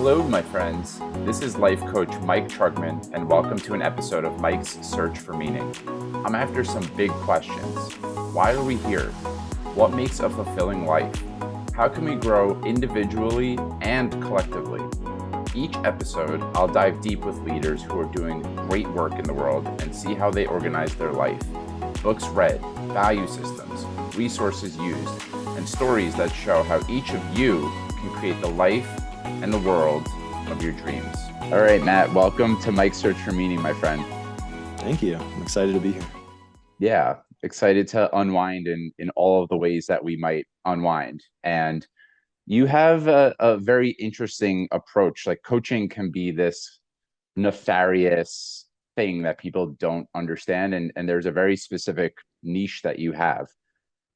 Hello, my friends. This is life coach Mike Trugman, and welcome to an episode of Mike's Search for Meaning. I'm after some big questions. Why are we here? What makes a fulfilling life? How can we grow individually and collectively? Each episode, I'll dive deep with leaders who are doing great work in the world and see how they organize their life. Books read, value systems, resources used, and stories that show how each of you can create the life and the world of your dreams. All right, Matt, welcome to Mike's Search for Meaning, my friend. Thank you. I'm excited to be here. Yeah, excited to unwind in all of the ways that we might unwind. And you have a very interesting approach. Like coaching can be this nefarious thing that people don't understand. And there's a very specific niche that you have.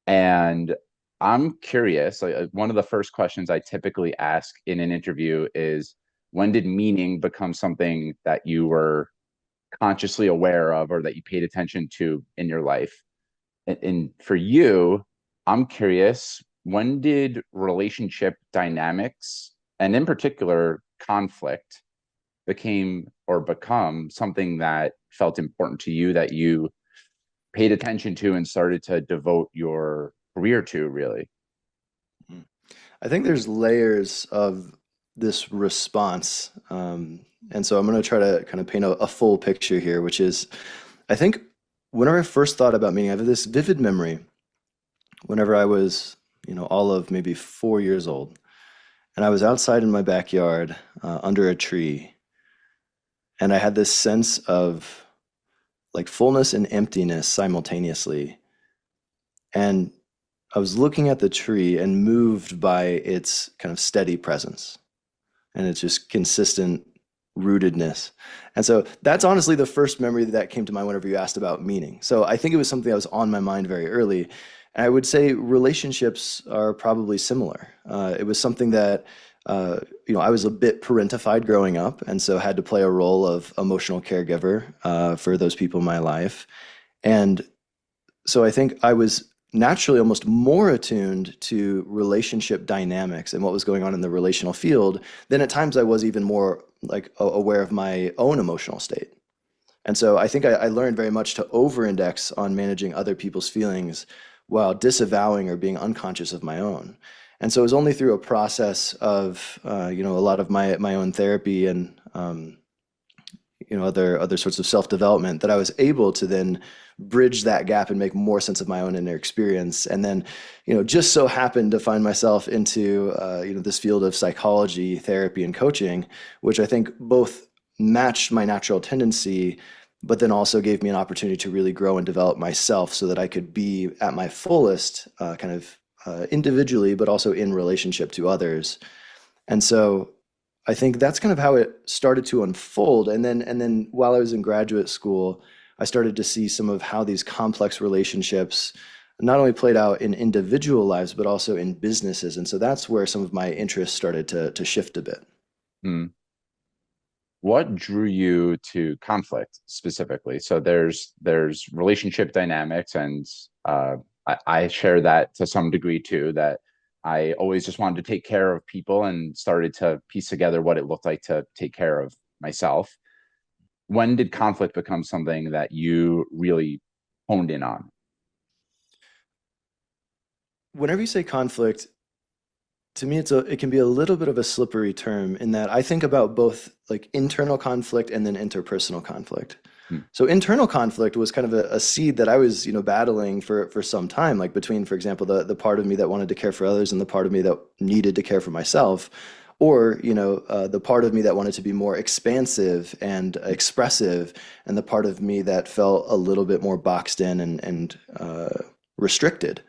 And I'm curious, like, one of the first questions I typically ask in an interview is, when did meaning become something that you were consciously aware of or that you paid attention to in your life? And for you, I'm curious, when did relationship dynamics, and in particular conflict, become something that felt important to you, that you paid attention to and started to devote your career to, really? I think there's layers of this response. And so I'm going to try to kind of paint a full picture here, which is, I think whenever I first thought about meaning, I have this vivid memory whenever I was, all of maybe 4 years old. And I was outside in my backyard under a tree. And I had this sense of like fullness and emptiness simultaneously. And I was looking at the tree and moved by its kind of steady presence and its just consistent rootedness. And so that's honestly the first memory that came to mind whenever you asked about meaning. So I think it was something that was on my mind very early. And I would say relationships are probably similar. It was something that, I was a bit parentified growing up, and so had to play a role of emotional caregiver for those people in my life. And so I think I was naturally almost more attuned to relationship dynamics and what was going on in the relational field than at times I was even more like aware of my own emotional state. And so I think I learned very much to over-index on managing other people's feelings while disavowing or being unconscious of my own. And so it was only through a process of, a lot of my own therapy and, other sorts of self-development that I was able to then bridge that gap and make more sense of my own inner experience. And then, just so happened to find myself into, this field of psychology, therapy, and coaching, which I think both matched my natural tendency, but then also gave me an opportunity to really grow and develop myself so that I could be at my fullest, individually, but also in relationship to others. And so I think that's kind of how it started to unfold. And then while I was in graduate school, I started to see some of how these complex relationships not only played out in individual lives, but also in businesses. And so that's where some of my interests started to shift a bit. Hmm. What drew you to conflict specifically? So there's relationship dynamics, and I share that to some degree too, that I always just wanted to take care of people and started to piece together what it looked like to take care of myself. When did conflict become something that you really honed in on? Whenever you say conflict, to me, it can be a little bit of a slippery term in that I think about both like internal conflict and then interpersonal conflict. Hmm. So internal conflict was kind of a seed that I was, battling for some time, like between, for example, the part of me that wanted to care for others and the part of me that needed to care for myself, or, the part of me that wanted to be more expansive and expressive, and the part of me that felt a little bit more boxed in and restricted.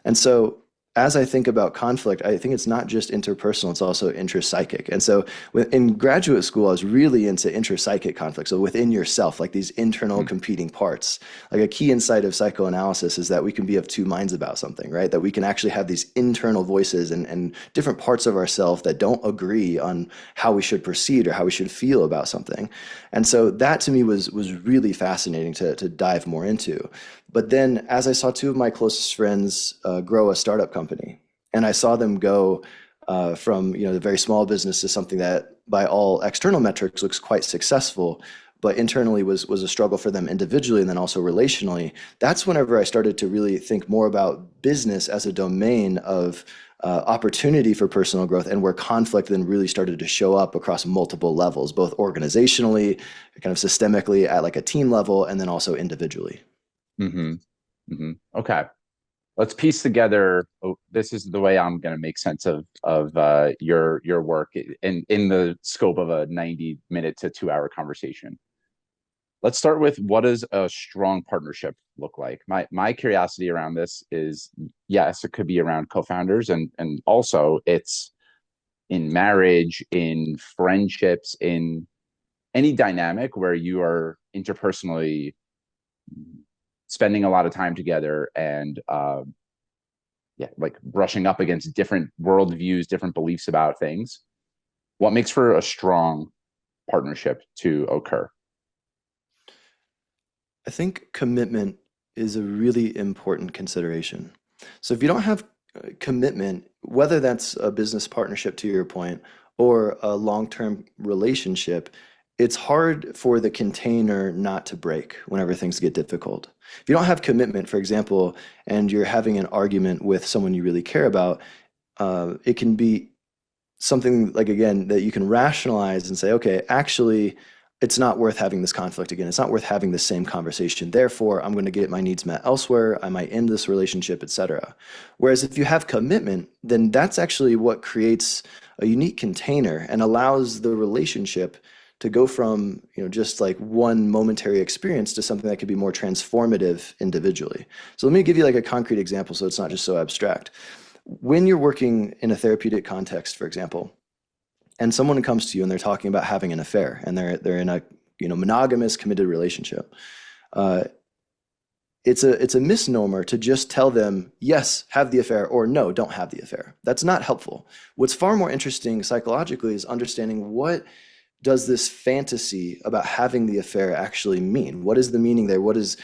And so as I think about conflict, I think it's not just interpersonal, it's also intrapsychic. And so in graduate school, I was really into intrapsychic conflict. So within yourself, like these internal competing parts. Like a key insight of psychoanalysis is that we can be of two minds about something, right? That we can actually have these internal voices and different parts of ourselves that don't agree on how we should proceed or how we should feel about something. And so that to me was really fascinating to dive more into. But then as I saw two of my closest friends grow a startup company, and I saw them go from the very small business to something that by all external metrics looks quite successful, but internally was a struggle for them individually and then also relationally. That's whenever I started to really think more about business as a domain of opportunity for personal growth, and where conflict then really started to show up across multiple levels, both organizationally, kind of systemically at like a team level, and then also individually. Hmm. Hmm. Okay. Let's piece together. Oh, this is the way I'm going to make sense of your work in the scope of a 90-minute to 2 hour conversation. Let's start with, what does a strong partnership look like? My curiosity around this is, yes, it could be around co-founders, and also it's in marriage, in friendships, in any dynamic where you are interpersonally spending a lot of time together, and yeah, like brushing up against different worldviews, different beliefs about things. What makes for a strong partnership to occur? I think commitment is a really important consideration. So if you don't have commitment, whether that's a business partnership to your point or a long-term relationship, it's hard for the container not to break whenever things get difficult. If you don't have commitment, for example, and you're having an argument with someone you really care about, it can be something like, again, that you can rationalize and say, okay, actually, it's not worth having this conflict again. It's not worth having the same conversation. Therefore, I'm going to get my needs met elsewhere. I might end this relationship, etc. Whereas if you have commitment, then that's actually what creates a unique container and allows the relationship to go from, just like one momentary experience to something that could be more transformative individually. So let me give you like a concrete example so it's not just so abstract. When you're working in a therapeutic context, for example, and someone comes to you and they're talking about having an affair and they're in a monogamous committed relationship, uh, it's a misnomer to just tell them yes, have the affair, or no, don't have the affair. That's not helpful. What's far more interesting psychologically is understanding, what does this fantasy about having the affair actually mean? What is the meaning there? What does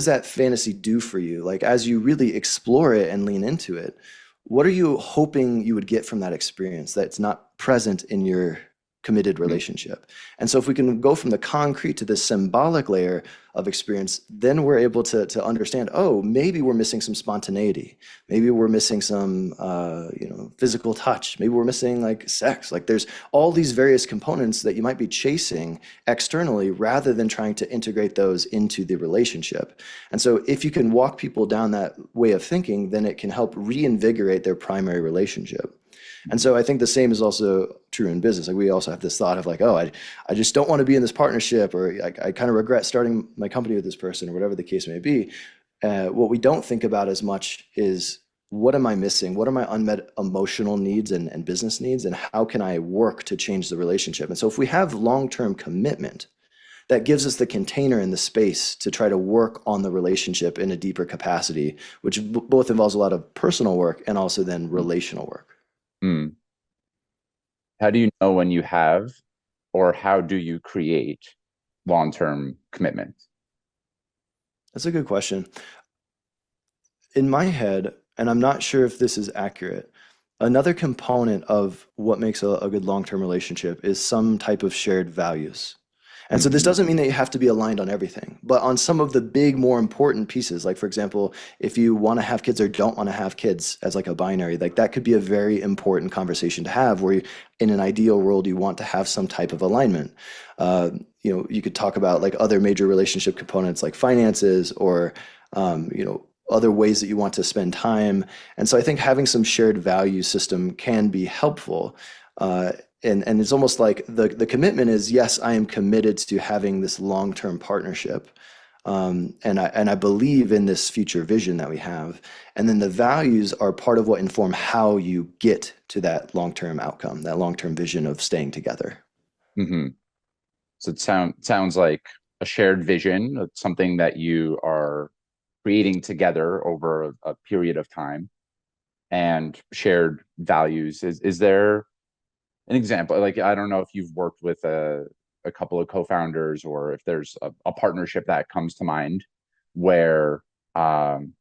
that fantasy do for you? Like, as you really explore it and lean into it, what are you hoping you would get from that experience that's not present in your committed relationship? And so if we can go from the concrete to this symbolic layer of experience, then we're able to understand, oh, maybe we're missing some spontaneity. Maybe we're missing some physical touch. Maybe we're missing like sex. Like, there's all these various components that you might be chasing externally rather than trying to integrate those into the relationship. And so if you can walk people down that way of thinking, then it can help reinvigorate their primary relationship. And so I think the same is also true in business. Like, we also have this thought of like, oh, I just don't want to be in this partnership, or I kind of regret starting my company with this person, or whatever the case may be. What we don't think about as much is, what am I missing? What are my unmet emotional needs and business needs? And how can I work to change the relationship? And so if we have long-term commitment, that gives us the container and the space to try to work on the relationship in a deeper capacity, which both involves a lot of personal work and also then relational work. Mm. How do you know when you have, or how do you create long-term commitment? That's a good question. In my head, and I'm not sure if this is accurate, another component of what makes a good long-term relationship is some type of shared values. And so this Hmm. doesn't mean that you have to be aligned on everything, but on some of the big, more important pieces, like for example, if you want to have kids or don't want to have kids as like a binary, like that could be a very important conversation to have, where in an ideal world, you want to have some type of alignment. You could talk about like other major relationship components like finances, or other ways that you want to spend time. And so I think having some shared value system can be helpful. And it's almost like the commitment is, yes, I am committed to having this long-term partnership. And I believe in this future vision that we have. And then the values are part of what inform how you get to that long-term outcome, that long-term vision of staying together. Hmm. So it sounds like a shared vision, something that you are creating together over a period of time, and shared values. Is there an example? Like, I don't know if you've worked with a couple of co-founders, or if there's a partnership that comes to mind where um,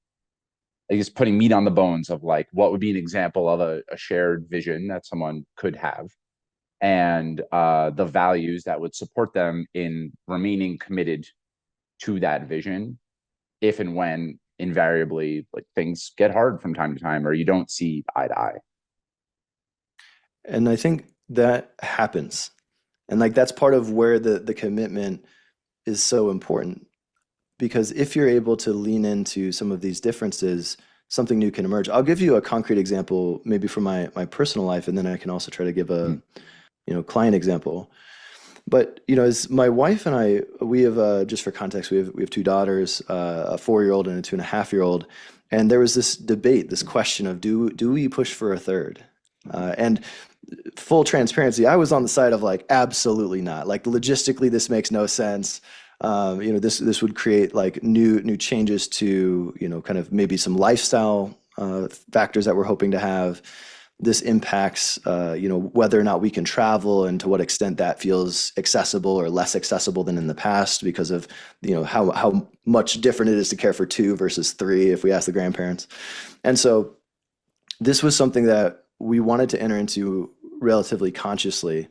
I guess putting meat on the bones of like what would be an example of a shared vision that someone could have, and the values that would support them in remaining committed to that vision, if and when invariably like things get hard from time to time or you don't see eye to eye. And I think that happens. And like that's part of where the commitment is so important. Because if you're able to lean into some of these differences, something new can emerge. I'll give you a concrete example, maybe from my personal life, and then I can also try to give a, Mm. client example. But as my wife and I, we have just for context, we have two daughters, a 4-year-old and a 2.5-year-old, and there was this debate, this question of do we push for a third? And full transparency, I was on the side of like absolutely not. Like logistically, this makes no sense. This would create like new changes to kind of maybe some lifestyle factors that we're hoping to have. This impacts whether or not we can travel and to what extent that feels accessible or less accessible than in the past because of how much different it is to care for two versus three if we ask the grandparents. And so this was something that we wanted to enter into relatively consciously.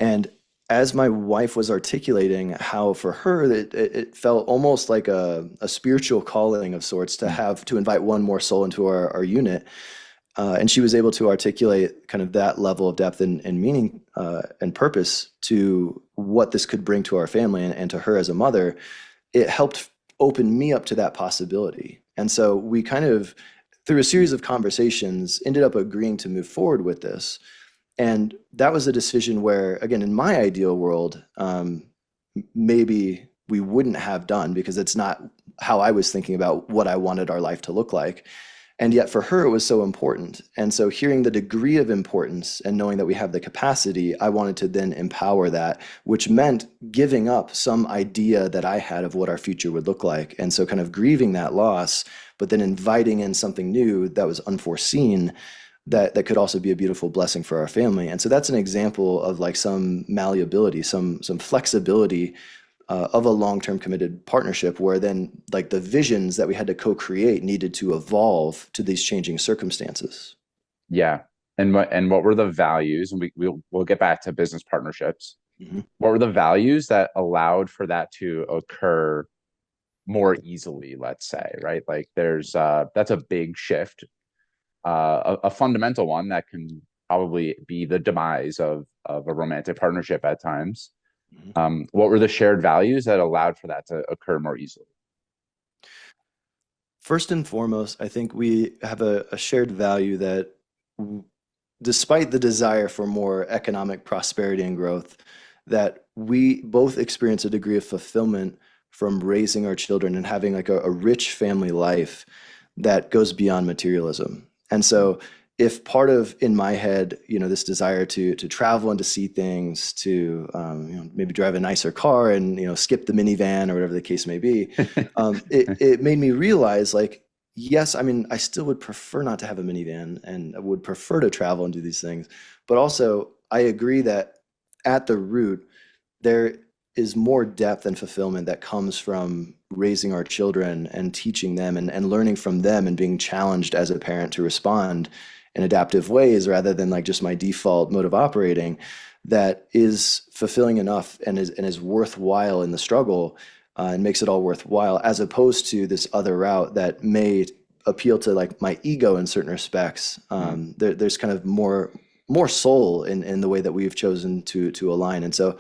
And as my wife was articulating how for her it felt almost like a spiritual calling of sorts to Mm. have to invite one more soul into our unit. And she was able to articulate kind of that level of depth and meaning and purpose to what this could bring to our family and to her as a mother. It helped open me up to that possibility. And so we kind of, through a series of conversations, ended up agreeing to move forward with this. And that was a decision where, again, in my ideal world, maybe we wouldn't have done because it's not how I was thinking about what I wanted our life to look like. And yet for her, it was so important. And so hearing the degree of importance and knowing that we have the capacity, I wanted to then empower that, which meant giving up some idea that I had of what our future would look like. And so kind of grieving that loss, but then inviting in something new that was unforeseen that could also be a beautiful blessing for our family. And so that's an example of like some malleability, some flexibility of a long-term committed partnership where then like the visions that we had to co-create needed to evolve to these changing circumstances. Yeah. And what were the values? And we'll get back to business partnerships. Mhm. What were the values that allowed for that to occur more easily, let's say, right? Like there's that's a big shift, a fundamental one that can probably be the demise of a romantic partnership at times. Mhm. What were the shared values that allowed for that to occur more easily? First and foremost, I think we have a shared value that despite the desire for more economic prosperity and growth, that we both experience a degree of fulfillment from raising our children and having like a rich family life that goes beyond materialism. And so if part of in my head, this desire to travel and to see things, to maybe drive a nicer car and skip the minivan or whatever the case may be, it made me realize like yes, I mean, I still would prefer not to have a minivan and I would prefer to travel and do these things. But also, I agree that at the root, there is more depth and fulfillment that comes from raising our children and teaching them and learning from them and being challenged as a parent to respond in adaptive ways rather than like just my default mode of operating that is fulfilling enough and is worthwhile in the struggle and makes it all worthwhile, as opposed to this other route that may appeal to like my ego in certain respects. Mm. There's kind of more soul in the way that we've chosen to align. And so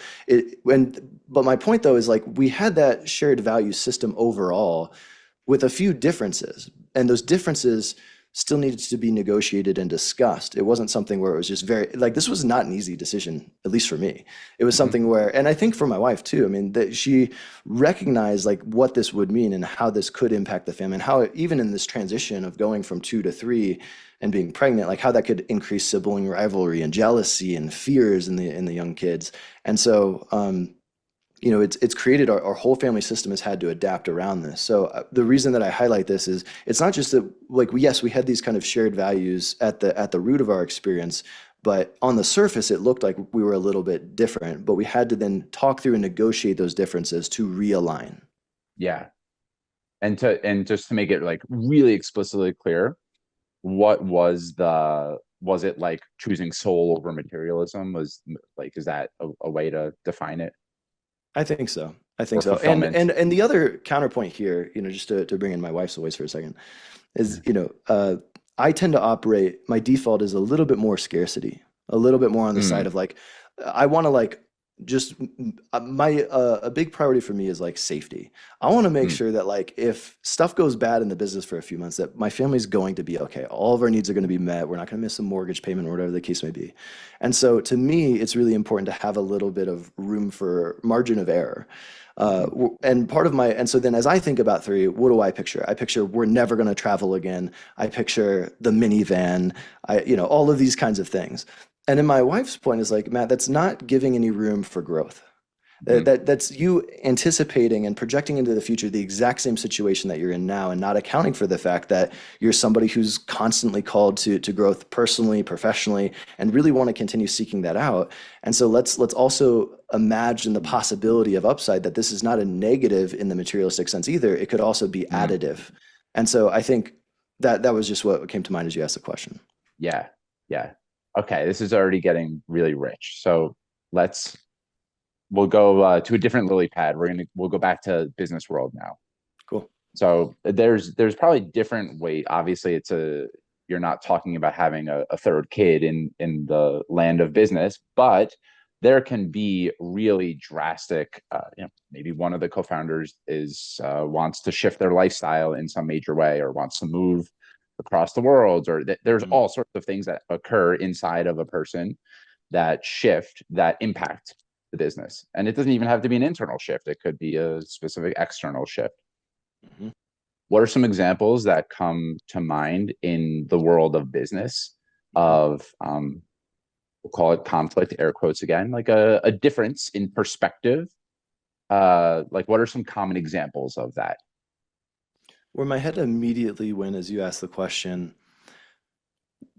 but my point though is like we had that shared value system overall with a few differences, and those differences still needed to be negotiated and discussed. It wasn't something where it was just very like this was not an easy decision, at least for me. It was Mhm. something where, and I think for my wife too, I mean, that she recognized like what this would mean and how this could impact the family and how even in this transition of going from two to three and being pregnant, like how that could increase sibling rivalry and jealousy and fears in the young kids. And so it's created our whole family system has had to adapt around this. So the reason that I highlight this is it's not just that like yes, we had these kind of shared values at the root of our experience, but on the surface it looked like we were a little bit different, but we had to then talk through and negotiate those differences to realign. Yeah. And just to make it like really explicitly clear, what was it like choosing soul over materialism? Was like, is that a way to define it? I think so. I think Or so. And fulfillment? and the other counterpoint here, just to bring in my wife's voice for a second, is, I tend to operate, my default is a little bit more scarcity, a little bit more on the side Mm, of like, I want to like just my a big priority for me is like safety. I want to make mm, sure that like if stuff goes bad in the business for a few months, that my family's going to be okay. All of our needs are going to be met. We're not going to miss a mortgage payment or whatever the case may be. And so to me, it's really important to have a little bit of room for margin of error. mhm, And part of my, and so then as I think about three, what do I picture? I picture we're never going to travel again. I picture the minivan, all of these kinds of things. And then my wife's point is like, Matt, that's not giving any room for growth. mhm, That's you anticipating and projecting into the future the exact same situation that you're in now, and not accounting for the fact that you're somebody who's constantly called to growth personally, professionally, and really want to continue seeking that out. And so let's also imagine the possibility of upside, that this is not a negative in the materialistic sense either. It could also be mhm. additive. And so I think that was just what came to mind as you asked the question. Yeah, yeah. Okay, this is already getting really rich. So let's we'll go to a different lily pad. We'll go back to business world now. Cool. So there's probably different way. Obviously, you're not talking about having a third kid in the land of business, but there can be really drastic. Maybe one of the co-founders is wants to shift their lifestyle in some major way, or wants to move across the world, or there's Mhm. all sorts of things that occur inside of a person that shift that impact the business. And it doesn't even have to be an internal shift. It could be a specific external shift. Mhm. What are some examples that come to mind in the world of business Mhm. of we'll call it conflict, air quotes again, like a difference in perspective? Like what are some common examples of that? Where my head immediately went as you asked the question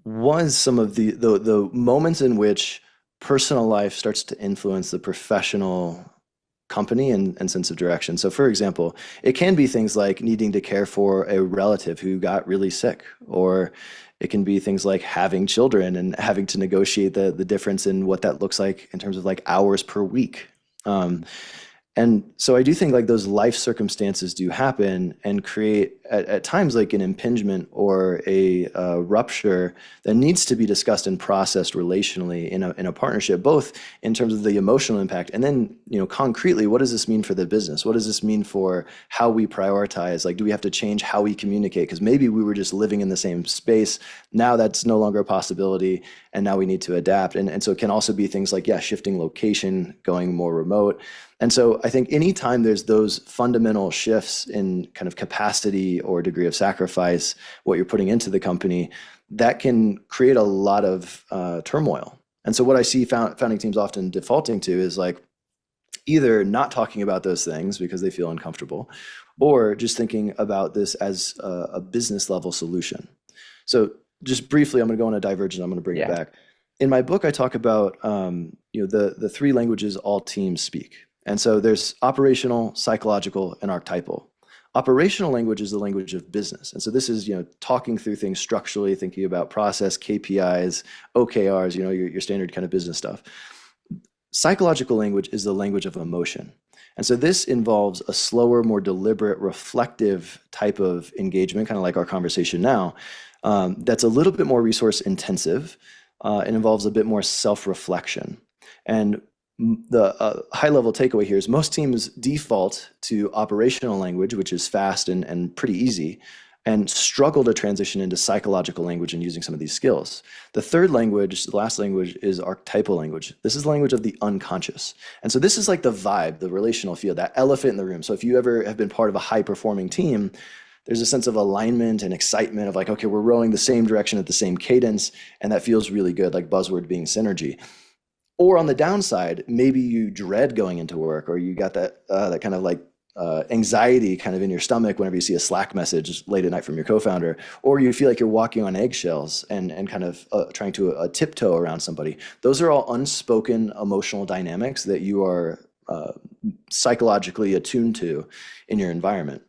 was some of the moments in which personal life starts to influence the professional company and sense of direction. So, for example, it can be things like needing to care for a relative who got really sick, or it can be things like having children and having to negotiate the difference in what that looks like in terms of like hours per week. Um, and so I do think like those life circumstances do happen and create at times like an impingement or a rupture that needs to be discussed and processed relationally in a partnership, both in terms of the emotional impact and then, concretely, what does this mean for the business? What does this mean for how we prioritize? Like, do we have to change how we communicate? Because maybe we were just living in the same space. Now that's no longer a possibility, and now we need to adapt. And so it can also be things like, yeah, shifting location, going more remote. And so I think anytime there's those fundamental shifts in kind of capacity or degree of sacrifice, what you're putting into the company, that can create a lot of turmoil. And so what I see founding teams often defaulting to is like either not talking about those things because they feel uncomfortable, or just thinking about this as a business level solution. So just briefly, I'm going to go on a divergence. I'm going to bring it Yeah. back. In my book, I talk about the three languages all teams speak, and so there's operational, psychological, and archetypal. Operational language is the language of business, and so this is talking through things structurally, thinking about process, KPIs, OKRs, your standard kind of business stuff. Psychological language is the language of emotion. And so this involves a slower, more deliberate, reflective type of engagement, kind of like our conversation now, that's a little bit more resource intensive and involves a bit more self-reflection. And the high level takeaway here is most teams default to operational language, which is fast and pretty easy, and struggle to transition into psychological language and using some of these skills. The third language, the last language, is archetypal language. This is the language of the unconscious. And so this is like the vibe, the relational feel, that elephant in the room. So if you ever have been part of a high performing team, there's a sense of alignment and excitement of like, okay, we're rowing the same direction at the same cadence, and that feels really good, like buzzword being synergy. Or on the downside, maybe you dread going into work, or you got that kind of like anxiety kind of in your stomach whenever you see a Slack message late at night from your co-founder, or you feel like you're walking on eggshells and kind of trying to tiptoe around somebody. Those are all unspoken emotional dynamics that you are psychologically attuned to in your environment.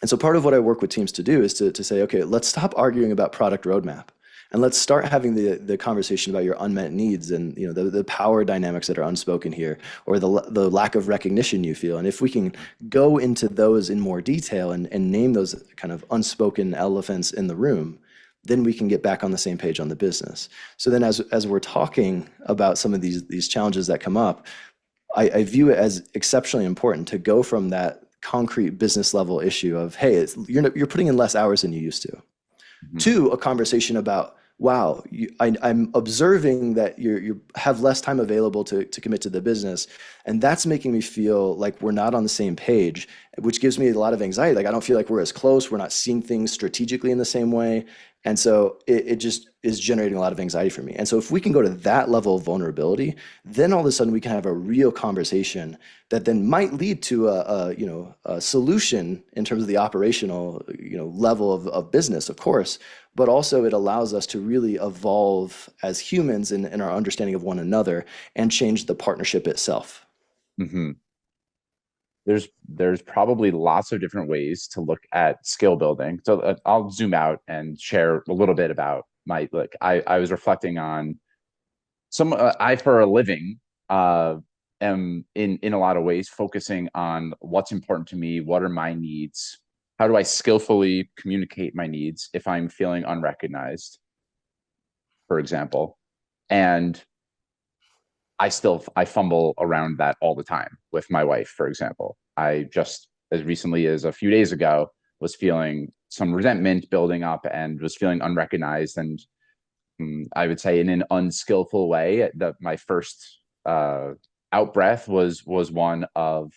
And so part of what I work with teams to do is to say, okay, let's stop arguing about product roadmap and let's start having the conversation about your unmet needs and the power dynamics that are unspoken here or the lack of recognition you feel. And if we can go into those in more detail and name those kind of unspoken elephants in the room, then we can get back on the same page on the business. So then as we're talking about some of these challenges that come up, I view it as exceptionally important to go from that concrete business level issue of, hey, you're putting in less hours than you used Mhm. to a conversation about, wow, I'm observing that you have less time available to commit to the business. And that's making me feel like we're not on the same page, which gives me a lot of anxiety. Like, I don't feel like we're as close. We're not seeing things strategically in the same way. And so it just is generating a lot of anxiety for me. And so if we can go to that level of vulnerability, then all of a sudden we can have a real conversation that then might lead to a solution in terms of the operational level of business, of course, but also it allows us to really evolve as humans in our understanding of one another and change the partnership itself. Mhm. There's probably lots of different ways to look at skill building. So I'll zoom out and share a little bit about my like I was reflecting on some I for a living uh am in a lot of ways focusing on what's important to me, what are my needs, how do I skillfully communicate my needs if I'm feeling unrecognized, for example. And I fumble around that all the time with my wife, for example. I just as recently as a few days ago was feeling some resentment building up and was feeling unrecognized and I would say in an unskillful way. That my first out breath was one of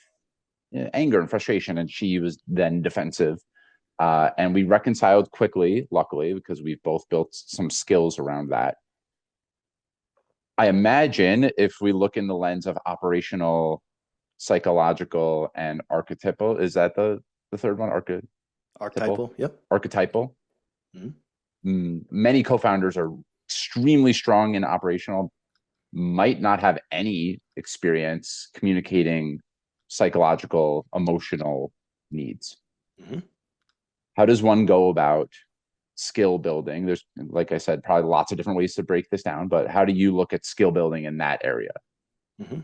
anger and frustration, and she was then defensive. And we reconciled quickly, luckily, because we've both built some skills around that. I imagine if we look in the lens of operational, psychological, and archetypal, is that the third one? Archetypal, yep. Archetypal. Mhm. Many co-founders are extremely strong in operational, might not have any experience communicating psychological, emotional needs. Mhm. How does one go about skill building? There's, like I said, probably lots of different ways to break this down, but how do you look at skill building in that area? Mhm.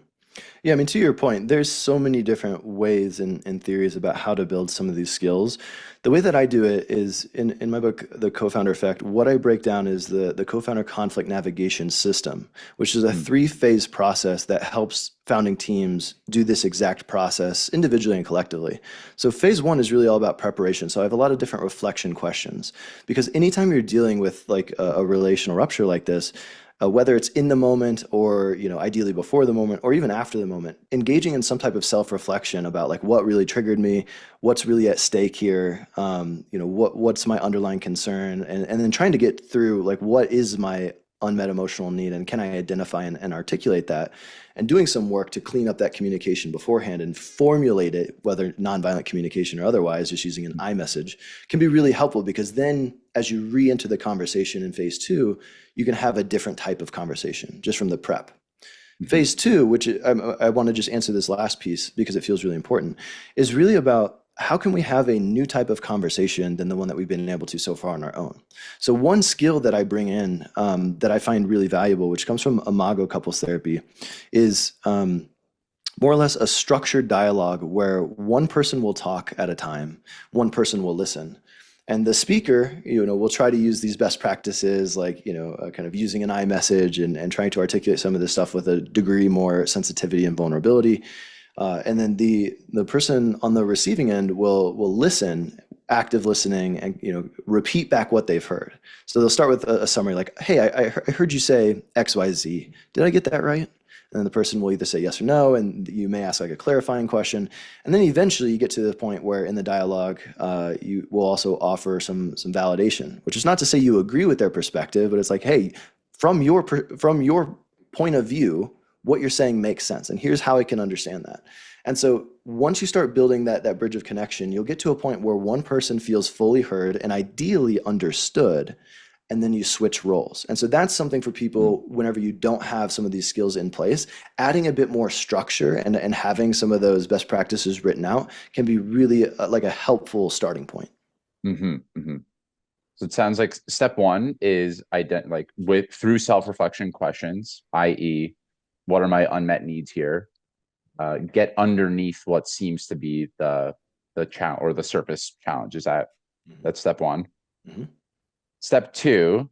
Yeah, I mean, to your point, there's so many different ways and theories about how to build some of these skills. The way that I do it is in my book, The Co-Founder Effect, what I break down is the co-founder conflict navigation system, which is a Mm, three-phase process that helps founding teams do this exact process individually and collectively. So phase one is really all about preparation. So I have a lot of different reflection questions because anytime you're dealing with like a relational rupture like this, whether it's in the moment or ideally before the moment or even after the moment, engaging in some type of self-reflection about like what really triggered me, what's really at stake here, what's my underlying concern, and then trying to get through like what is my unmet emotional need and can I identify and articulate that, and doing some work to clean up that communication beforehand and formulate it, whether nonviolent communication or otherwise, just using an iMessage can be really helpful because then as you re-enter the conversation in phase two, you can have a different type of conversation just from the prep. mhm, Phase two, which I want to just answer this last piece because it feels really important, is really about how can we have a new type of conversation than the one that we've been able to so far on our own. So one skill that I bring in that I find really valuable, which comes from Imago couples therapy, is more or less a structured dialogue where one person will talk at a time, one person will listen. And the speaker, will try to use these best practices, like, kind of using an iMessage and trying to articulate some of this stuff with a degree more sensitivity and vulnerability. And then the person on the receiving end will listen, active listening, and repeat back what they've heard. So they'll start with a summary like, "Hey, I heard you say X, Y, Z. Did I get that right?" And then the person will either say yes or no, and you may ask like a clarifying question. And then eventually you get to the point where in the dialogue, you will also offer some validation, which is not to say you agree with their perspective, but it's like, hey, from your point of view, what you're saying makes sense, and here's how I can understand that. And so once you start building that bridge of connection, you'll get to a point where one person feels fully heard and ideally understood, and then you switch roles. And so that's something for Mm, people whenever you don't have some of these skills in place, adding a bit more structure and having some of those best practices written out can be really like a helpful starting point. hmm hmm So it sounds like step one is like with through self-reflection questions, i.e., what are my unmet needs here? Get underneath what seems to be the challenge or the surface challenge. Is that's step one. Mhm. Step two,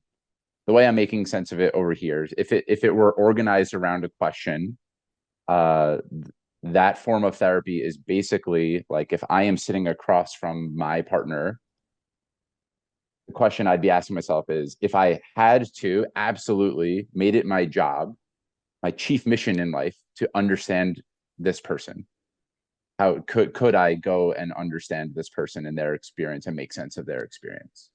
the way I'm making sense of it over here is if it were organized around a question, uh, that form of therapy is basically like if I am sitting across from my partner, the question I'd be asking myself is if I had to absolutely made it my job, my chief mission in life to understand this person. How could I go and understand this person and their experience and make sense of their experience?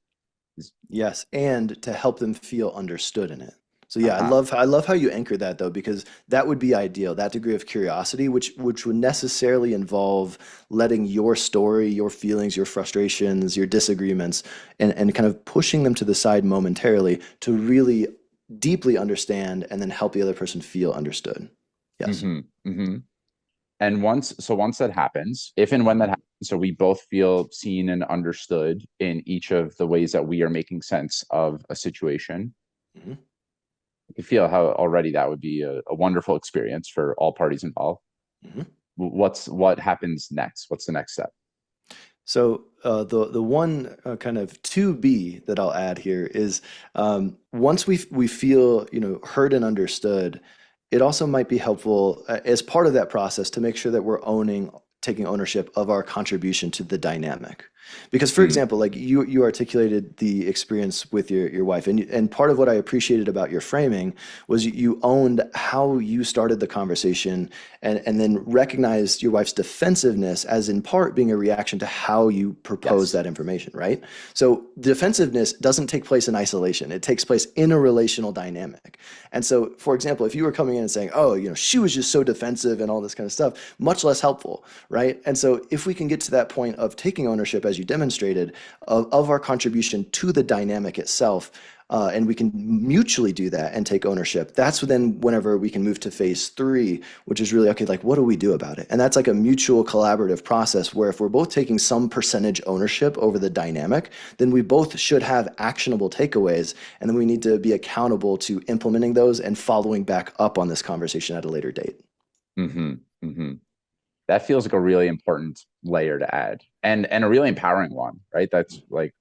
Yes, and to help them feel understood in it. So yeah, Uh-huh. I love how you anchor that though, because that would be ideal, that degree of curiosity, which would necessarily involve letting your story, your feelings, your frustrations, your disagreements, and kind of pushing them to the side momentarily to really deeply understand and then help the other person feel understood. Yes. hmm hmm And once that happens, if and when that happens, so we both feel seen and understood in each of the ways that we are making sense of a situation, Mhm. I can feel how already that would be a wonderful experience for all parties involved. Mhm. What happens next? What's the next step? So the one kind of to be that I'll add here is once we feel heard and understood, it also might be helpful as part of that process to make sure that we're taking ownership of our contribution to the dynamic. Because for Mm, example, like you articulated the experience with your wife, and part of what I appreciated about your framing was you owned how you started the conversation and then recognized your wife's defensiveness as in part being a reaction to how you propose yes. that information, right? So defensiveness doesn't take place in isolation. It takes place in a relational dynamic. And so, for example, if you were coming in and saying, oh, she was just so defensive and all this kind of stuff, much less helpful, right? And so if we can get to that point of taking ownership, as you demonstrated, of our contribution to the dynamic itself, and we can mutually do that and take ownership. That's then whenever we can move to phase three, which is really, okay, like what do we do about it? And that's like a mutual collaborative process where if we're both taking some percentage ownership over the dynamic, then we both should have actionable takeaways. And then we need to be accountable to implementing those and following back up on this conversation at a later date. hmm hmm That feels like a really important layer to add, and a really empowering one, right? That's like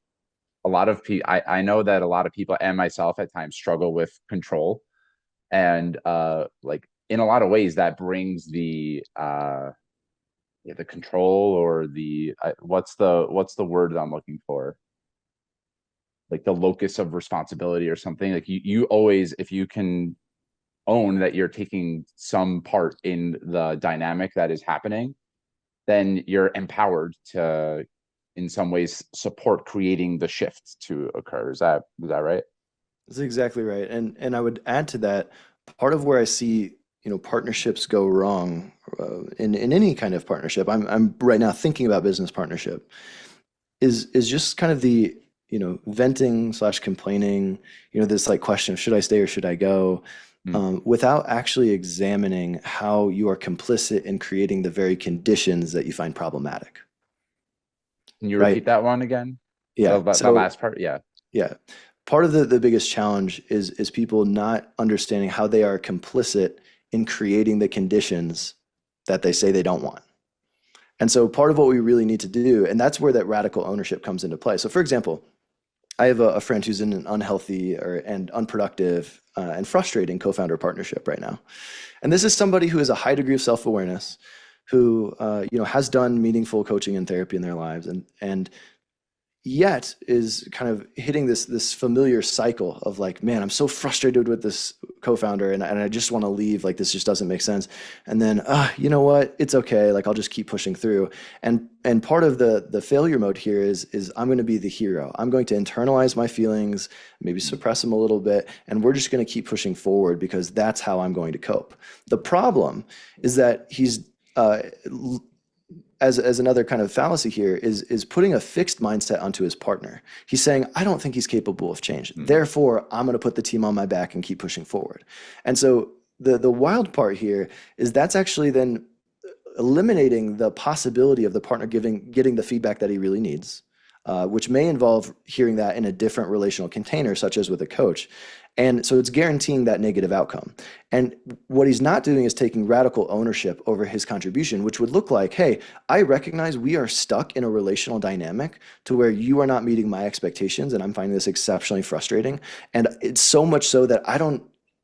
a lot of people. I know that a lot of people and myself at times struggle with control, and like in a lot of ways that brings the yeah, the control or the what's the word that I'm looking for, like the locus of responsibility or something. Like you always, if you can own that you're taking some part in the dynamic that is happening, then you're empowered to in some ways support creating the shift to occur. Is that right? That's exactly right. And I would add to that, part of where I see, partnerships go wrong, in any kind of partnership. I'm right now thinking about business partnership is just kind of the, venting slash complaining, this like question of should I stay or should I go, Hmm. without actually examining how you are complicit in creating the very conditions that you find problematic, Can you right? repeat that one again? Yeah. That So last part? Yeah. yeah. Part of the biggest challenge is people not understanding how they are complicit in creating the conditions that they say they don't want. And so part of what we really need to do, and that's where that radical ownership comes into play. So for example, I have a friend who's in an unhealthy and unproductive and frustrating co-founder partnership right now. And this is somebody who has a high degree of self-awareness, who has done meaningful coaching and therapy in their lives, and yet is kind of hitting this familiar cycle of like, man, I'm so frustrated with this co-founder and I just want to leave. Like this just doesn't make sense. And then, you know what? It's okay. Like I'll just keep pushing through. And part of the failure mode here is I'm going to be the hero. I'm going to internalize my feelings, maybe Hmm. suppress them a little bit, and we're just going to keep pushing forward because that's how I'm going to cope. The problem is that he's as another kind of fallacy here is putting a fixed mindset onto his partner. He's saying, I don't think he's capable of change. Mhm. Therefore, I'm going to put the team on my back and keep pushing forward. And so the wild part here is that's actually then eliminating the possibility of the partner getting the feedback that he really needs, which may involve hearing that in a different relational container, such as with a coach. And so it's guaranteeing that negative outcome. And what he's not doing is taking radical ownership over his contribution, which would look like, hey, I recognize we are stuck in a relational dynamic to where you are not meeting my expectations, and I'm finding this exceptionally frustrating. And it's so much so that I don't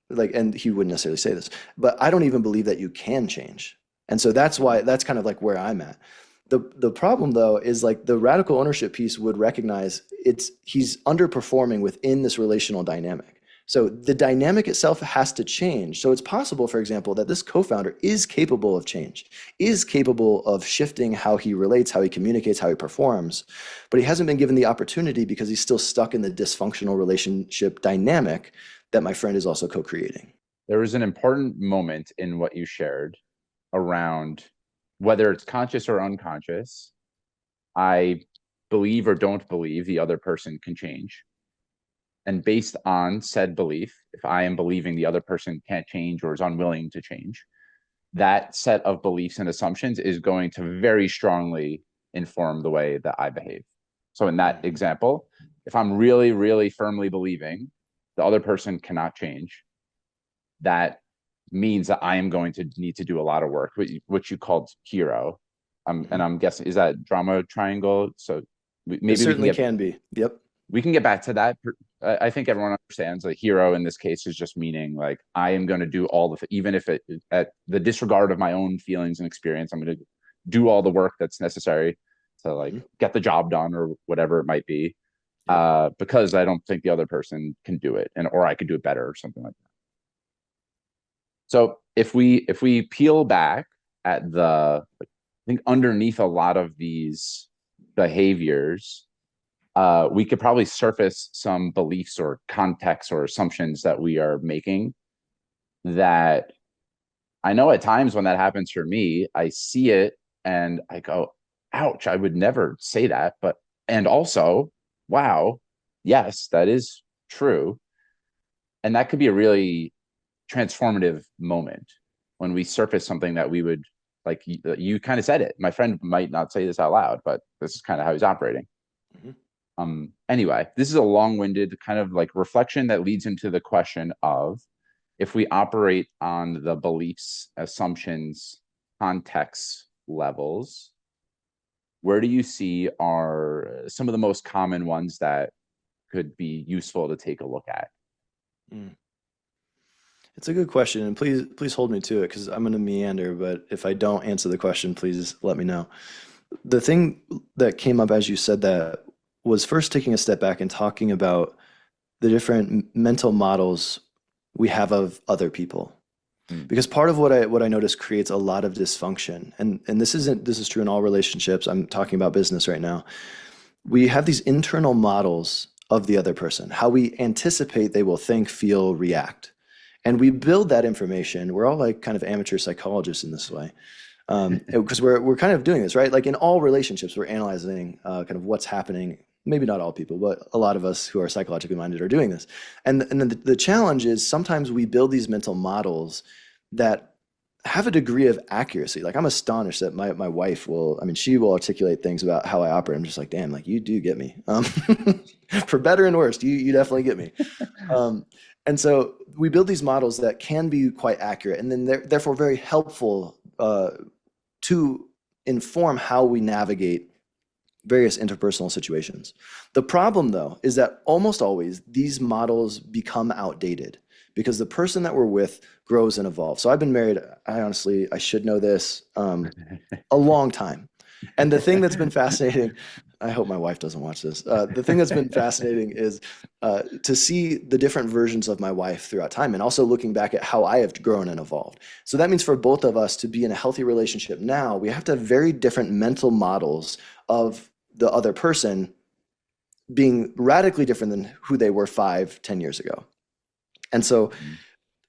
like, and he wouldn't necessarily say this, but I don't even believe that you can change. And so that's why that's kind of like where I'm at. The problem though is like the radical ownership piece would recognize he's underperforming within this relational dynamic. So the dynamic itself has to change. So it's possible, for example, that this co-founder is capable of change, is capable of shifting how he relates, how he communicates, how he performs, but he hasn't been given the opportunity because he's still stuck in the dysfunctional relationship dynamic that my friend is also co-creating. There was an important moment in what you shared around whether it's conscious or unconscious. I believe or don't believe the other person can change. And based on said belief, if I am believing the other person can't change or is unwilling to change, that set of beliefs and assumptions is going to very strongly inform the way that I behave. So, in that Mhm. example, if I'm really, really firmly believing the other person cannot change, that means that I am going to need to do a lot of work, which you called hero. And Mhm. I'm guessing, is that drama triangle? So It maybe certainly can be. Yep. we can get back to that. I think everyone understands the hero in this case is just meaning like I am going to do all even if it at the disregard of my own feelings and experience, I'm going to do all the work that's necessary to like Mhm. get the job done or whatever it might be, Yep. because I don't think the other person can do it, and or I could do it better or something like that. So if we peel back at I think underneath a lot of these behaviors, we could probably surface some beliefs or contexts or assumptions that we are making that I know at times when that happens for me, I see it and I go, ouch, I would never say that. And also, wow, yes, that is true. And that could be a really transformative moment when we surface something that we would like you kind of said it. My friend might not say this out loud, but this is kind of how he's operating. Mhm. Anyway, this is a long-winded kind of like reflection that leads into the question of if we operate on the beliefs, assumptions, context levels, where do you see are some of the most common ones that could be useful to take a look at? Mm. It's a good question, and please hold me to it because I'm going to meander. But if I don't answer the question, please let me know. The thing that came up as you said that was first taking a step back and talking about the different mental models we have of other people. Mm, Because part of what I notice creates a lot of dysfunction, and this is true in all relationships. I'm talking about business right now. We have these internal models of the other person, how we anticipate they will think, feel, react. And we build that information. We're all like kind of amateur psychologists in this way. Because we're kind of doing this, right? Like in all relationships, we're analyzing kind of what's happening. Maybe not all people, but a lot of us who are psychologically minded are doing this. And then the challenge is sometimes we build these mental models that have a degree of accuracy. Like I'm astonished that my wife will, I mean, she will articulate things about how I operate. I'm just like, damn, like you do get me. For better and worse, you definitely get me. Um, and so we build these models that can be quite accurate and then they're therefore very helpful to inform how we navigate various interpersonal situations. The problem, though, is that almost always these models become outdated because the person that we're with grows and evolves. So I've been married, I should know this, a long time. And the thing that's been fascinating, I hope my wife doesn't watch this. The thing that's been fascinating is to see the different versions of my wife throughout time and also looking back at how I have grown and evolved. So that means for both of us to be in a healthy relationship now, we have to have very different mental models of the other person being radically different than who they were 5, 10 years ago. And so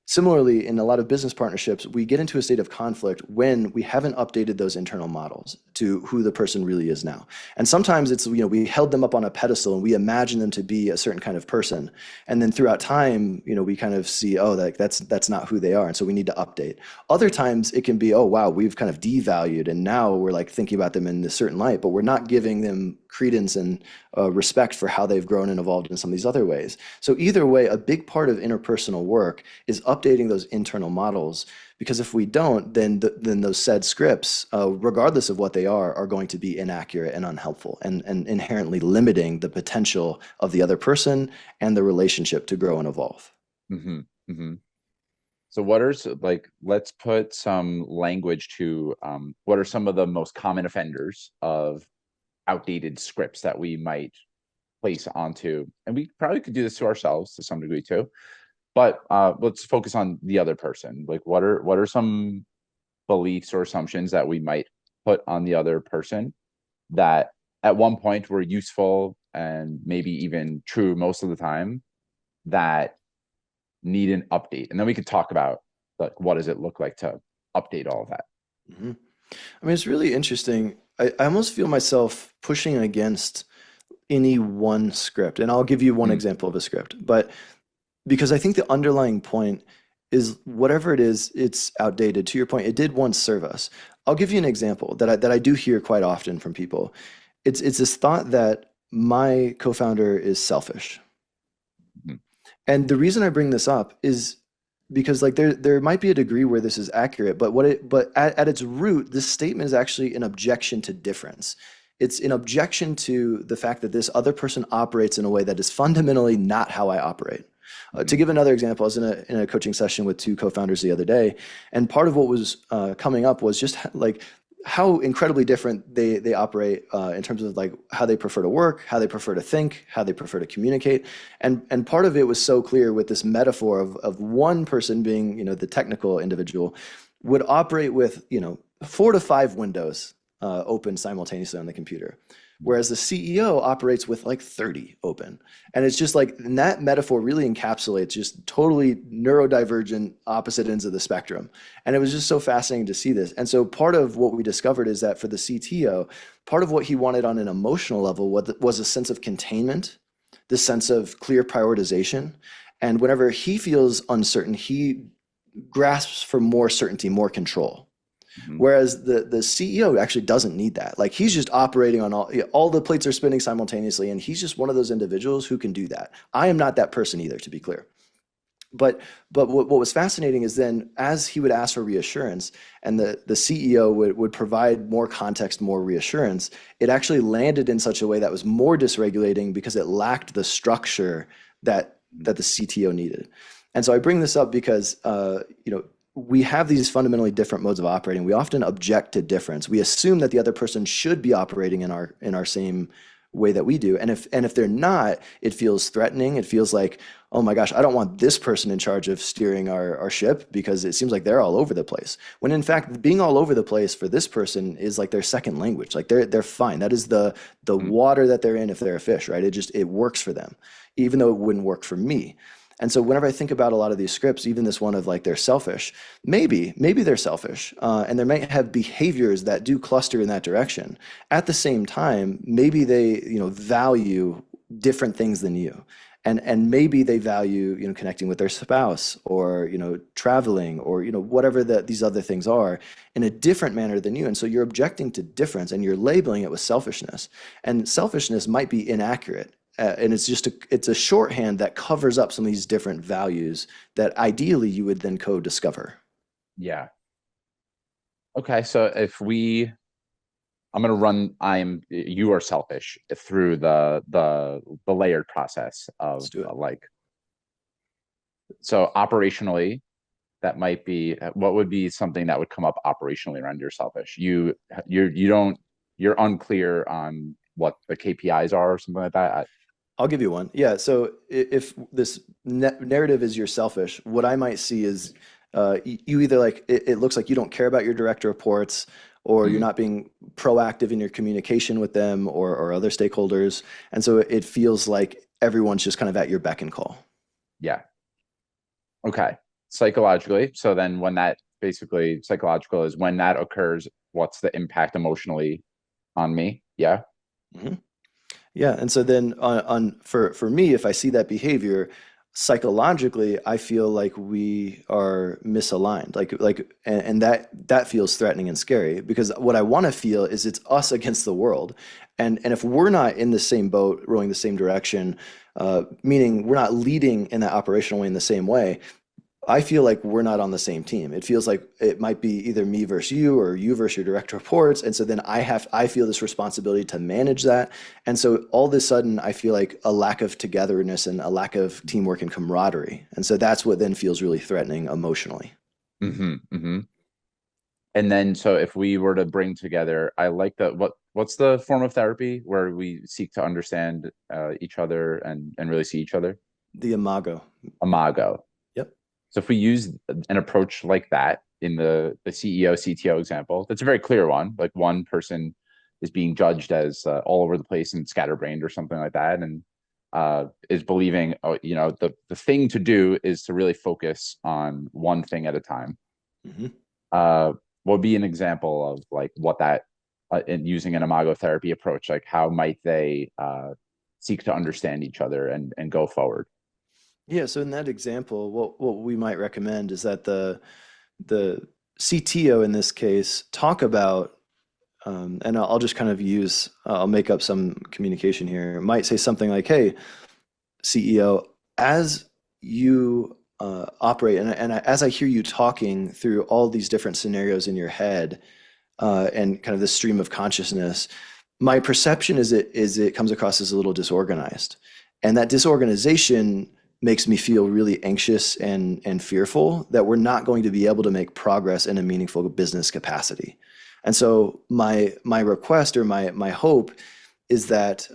Similarly, in a lot of business partnerships, we get into a state of conflict when we haven't updated those internal models to who the person really is now. And sometimes it's, we held them up on a pedestal and we imagine them to be a certain kind of person. And then throughout time, we kind of see, oh, that's not who they are. And so we need to update. Other times it can be, oh, wow, we've kind of devalued and now we're like thinking about them in a certain light, but we're not giving them credence and respect for how they've grown and evolved in some of these other ways. So either way, a big part of interpersonal work is updating those internal models, because if we don't, then those said scripts, regardless of what they are going to be inaccurate and unhelpful, and inherently limiting the potential of the other person and the relationship to grow and evolve. Hmm. Hmm. So what are like, let's put some language to what are some of the most common offenders of outdated scripts that we might place onto, and we probably could do this to ourselves to some degree too, but let's focus on the other person. Like what are some beliefs or assumptions that we might put on the other person that at one point were useful and maybe even true most of the time, that need an update? And then we could talk about like what does it look like to update all of that. Mhm. I mean, it's really interesting. I almost feel myself pushing against any one script, and I'll give you one Mm, example of a script, but because I think the underlying point is whatever it is, it's outdated. To your point, it did once serve us. I'll give you an example that I do hear quite often from people. It's this thought that my co-founder is selfish. mm, And the reason I bring this up is because like there might be a degree where this is accurate, but at its root, this statement is actually an objection to difference. It's an objection to the fact that this other person operates in a way that is fundamentally not how I operate. To mm, give another example, I was in a coaching session with two co-founders the other day, and part of what was coming up was just like how incredibly different they operate in terms of like how they prefer to work, how they prefer to think, how they prefer to communicate, and part of it was so clear with this metaphor of one person being the technical individual would operate with 4 to 5 windows open simultaneously on the computer. mm, Whereas the CEO operates with like 30 open. And it's just like, and that metaphor really encapsulates just totally neurodivergent opposite ends of the spectrum. And it was just so fascinating to see this. And so part of what we discovered is that for the CTO, part of what he wanted on an emotional level was a sense of containment, this sense of clear prioritization. And whenever he feels uncertain, he grasps for more certainty, more control. mm, Whereas the CEO actually doesn't need that. Like he's just operating on all the plates are spinning simultaneously, and he's just one of those individuals who can do that. I am not that person either, to be clear. But what was fascinating is then as he would ask for reassurance and the CEO would provide more context, more reassurance, it actually landed in such a way that was more dysregulating because it lacked the structure mm, that the CTO needed. And so I bring this up because we have these fundamentally different modes of operating. We often object to difference. We assume that the other person should be operating in our same way that we do. And if they're not, it feels threatening. It feels like, oh my gosh, I don't want this person in charge of steering our ship because it seems like they're all over the place. When in fact, being all over the place for this person is like their second language. Like they're fine. That is the mm, water that they're in if they're a fish, right? It works for them, even though it wouldn't work for me. And so whenever I think about a lot of these scripts, even this one of like they're selfish, maybe they're selfish, and they might have behaviors that do cluster in that direction. At the same time, maybe they value different things than you, and maybe they value connecting with their spouse or traveling or whatever these other things are in a different manner than you. And so you're objecting to difference and you're labeling it with selfishness, and selfishness might be inaccurate. And it's a shorthand that covers up some of these different values that ideally you would then co-discover. yeah. Okay, so if we I'm going to run you are selfish through the layered process Let's of do it. like, so operationally that might be what would be something that would come up operationally around your selfish. You don't you're unclear on what the KPIs are or something like that. I'll give you one. Yeah. So if this narrative is you're selfish, what I might see is you either like it looks like you don't care about your direct reports, or you're Mm, not being proactive in your communication with them or other stakeholders, and so it feels like everyone's just kind of at your beck and call. yeah. Okay. psychologically. So then when that basically psychological is when that occurs, what's the impact emotionally on me? Yeah. Mhm. Yeah, and so then for me, if I see that behavior, psychologically, I feel like we are misaligned. And that feels threatening and scary because what I want to feel is it's us against the world. And if we're not in the same boat, rowing the same direction, meaning we're not leading in that operational way in the same way, I feel like we're not on the same team. It feels like it might be either me versus you or you versus your direct reports. And so then I feel this responsibility to manage that. And so all of a sudden I feel like a lack of togetherness and a lack of teamwork and camaraderie. And so that's what then feels really threatening emotionally. Hmm. Hmm. And then, so if we were to bring together, I like that. What's the form of therapy where we seek to understand each other and really see each other? The imago. Imago. Yep. So if we use an approach like that in the CEO CTO example, that's a very clear one. Like one person is being judged as all over the place and scatterbrained or something like that, and is believing, oh, the thing to do is to really focus on one thing at a time. Hmm. uh, what would be an example of like what that in using an imago therapy approach, like how might they seek to understand each other and go forward? Yeah, so in that example, what we might recommend is that the CTO in this case talk about and I'll just kind of I'll make up some communication here. It might say something like, hey, CEO, as you operate, as I hear you talking through all these different scenarios in your head and kind of this stream of consciousness, my perception is it comes across as a little disorganized. And that disorganization makes me feel really anxious and fearful that we're not going to be able to make progress in a meaningful business capacity. And so my request or my hope is that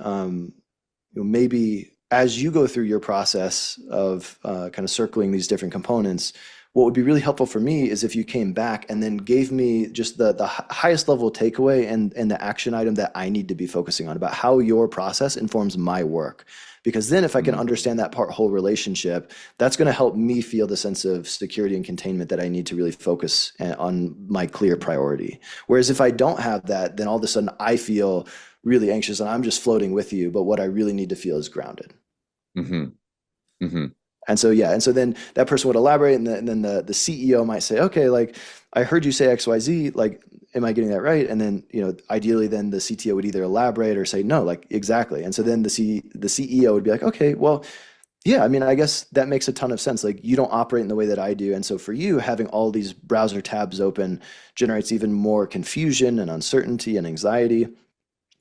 maybe as you go through your process of kind of circling these different components, what would be really helpful for me is if you came back and then gave me just the highest level takeaway and the action item that I need to be focusing on about how your process informs my work. Because then if I can Mm, understand that whole relationship, that's going to help me feel the sense of security and containment that I need to really focus on my clear priority. Whereas if I don't have that, then all of a sudden I feel really anxious and I'm just floating with you, but what I really need to feel is grounded. hmm. Hmm. And so, yeah, and so then that person would elaborate, and then the CEO might say, okay, like I heard you say XYZ, like, am I getting that right? And then, ideally, then the CTO would either elaborate or say, no, like exactly. And so then the CEO would be like, okay, well, yeah, I mean, I guess that makes a ton of sense. Like, you don't operate in the way that I do. And so for you, having all these browser tabs open generates even more confusion and uncertainty and anxiety.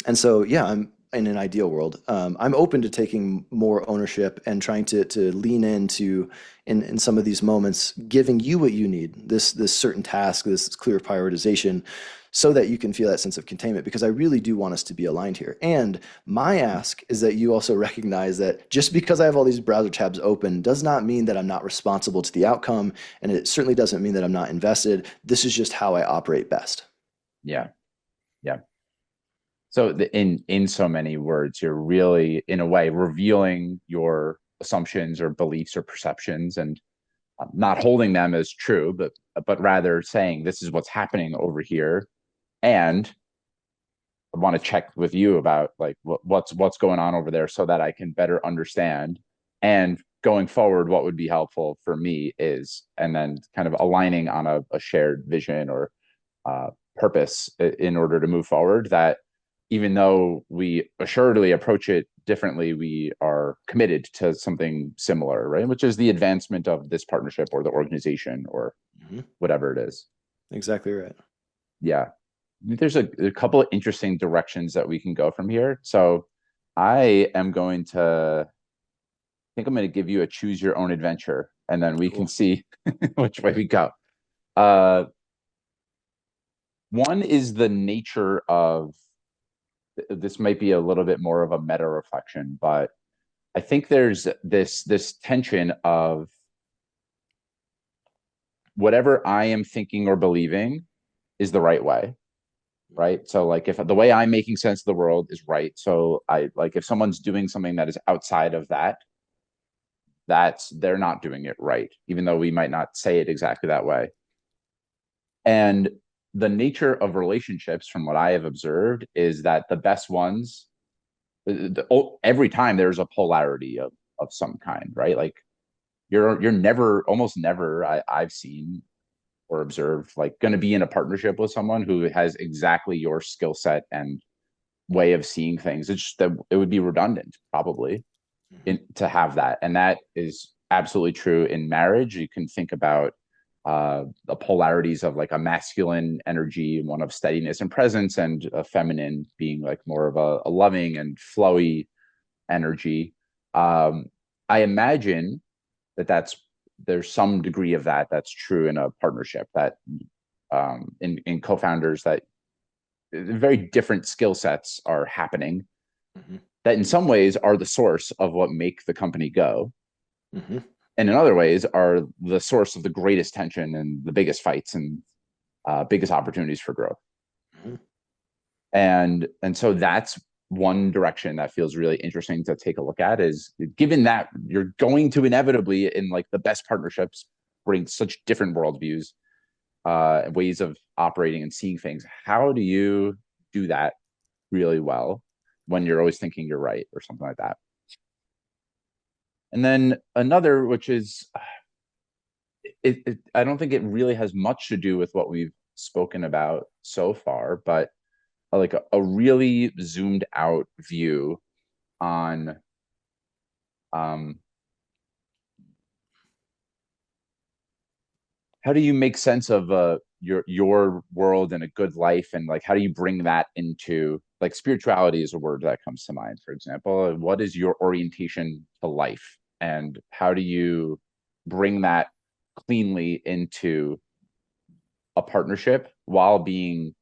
And so, yeah, I'm in an ideal world. I'm open to taking more ownership and trying to lean into in some of these moments, giving you what you need, this certain task, this clear prioritization, so that you can feel that sense of containment. Because I really do want us to be aligned here. And my ask is that you also recognize that just because I have all these browser tabs open does not mean that I'm not responsible to the outcome, and it certainly doesn't mean that I'm not invested. This is just how I operate best. Yeah. Yeah. So in so many words, you're really, in a way, revealing your assumptions or beliefs or perceptions and not holding them as true, but rather saying this is what's happening over here, and I want to check with you about like what's going on over there so that I can better understand. And going forward, what would be helpful for me is, and then kind of aligning on a shared vision or purpose in order to move forward. That even though we assuredly approach it differently, we are committed to something similar, right? Which is the advancement of this partnership or the organization or Mhm. whatever it is. Exactly right. Yeah. There's a couple of interesting directions that we can go from here. So I am going to I think I'm going to give you a choose your own adventure, and then we can Cool. see which way we go. Uh, one is the nature of this might be a little bit more of a meta reflection, but I think there's this tension of whatever I am thinking or believing is the right way, right? So like if the way I'm making sense of the world is right, so I like if someone's doing something that is outside of that, they're not doing it right, even though we might not say it exactly that way. And the nature of relationships, from what I have observed, is that the best ones, every time there's a polarity of some kind, right? Like you're never, almost never, I've seen or observed, like going to be in a partnership with someone who has exactly your skill set and way of seeing things. It's just that it would be redundant, probably, Hmm. to have that. And that is absolutely true in marriage. You can think about the polarities of like a masculine energy, one of steadiness and presence, and a feminine being like more of a loving and flowy energy. Um, I imagine that's there's some degree of that's true in a partnership, that in co-founders, that very different skill sets are happening Hmm. that in some ways are the source of what make the company go, Hmm. and in other ways are the source of the greatest tension and the biggest fights and biggest opportunities for growth. Hmm. And so that's one direction that feels really interesting to take a look at, is given that you're going to inevitably, in like the best partnerships, bring such different worldviews, ways of operating and seeing things. How do you do that really well when you're always thinking you're right or something like that? And then another, which is, I don't think it really has much to do with what we've spoken about so far, but like a really zoomed out view on um, how do you make sense of your world and a good life, and like how do you bring that into, like, spirituality is a word that comes to mind, for example. What is your orientation to life, and how do you bring that cleanly into a partnership while being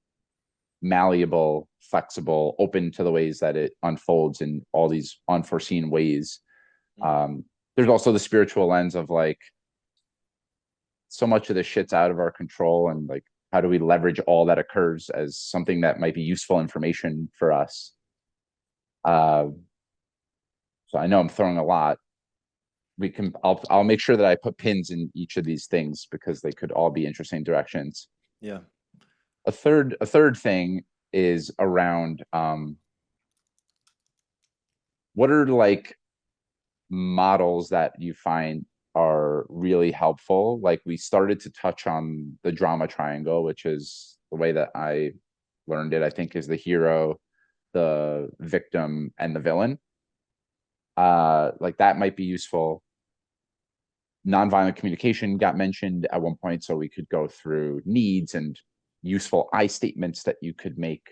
malleable, flexible, open to the ways that it unfolds in all these unforeseen ways? um, there's also the spiritual lens of like, so much of this shit's out of our control, and like how do we leverage all that occurs as something that might be useful information for us? uh, so I know I'm throwing a lot. I'll make sure that I put pins in each of these things because they could all be interesting directions. Yeah. A third thing is around what are like models that you find are really helpful. Like we started to touch on the drama triangle, which is the way that I learned it, I think, is the hero, the victim, and the villain. Like that might be useful. Nonviolent communication got mentioned at one point, so we could go through needs and useful I statements that you could make.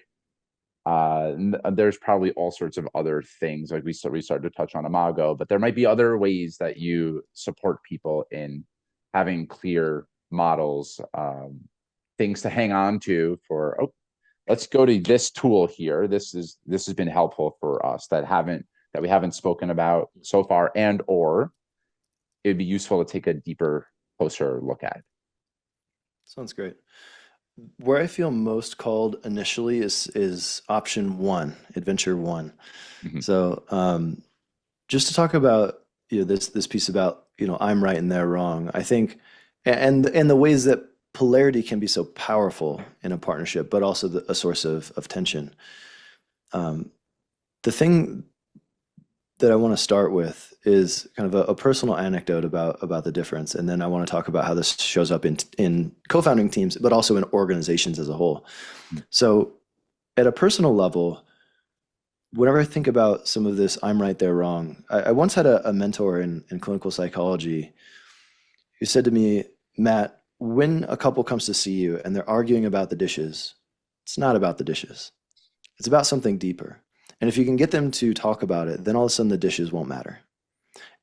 There's probably all sorts of other things, like we started to touch on Imago, but there might be other ways that you support people in having clear models, things to hang on to for, oh, let's go to this tool here. This has been helpful for us that we haven't spoken about so far, and or it'd be useful to take a deeper, closer look at. Sounds great. Where I feel most called initially is option one, adventure one. Mhm. So just to talk about this piece about I'm right and they're wrong. I think and the ways that polarity can be so powerful in a partnership, but also a source of tension. Um, the thing that I want to start with is kind of a personal anecdote about the difference, and then I want to talk about how this shows up in co-founding teams, but also in organizations as a whole. So, at a personal level, whenever I think about some of this, I'm right, they're wrong. I once had a mentor in clinical psychology who said to me, Matt, when a couple comes to see you and they're arguing about the dishes, it's not about the dishes. It's about something deeper. And if you can get them to talk about it, then all of a sudden the dishes won't matter.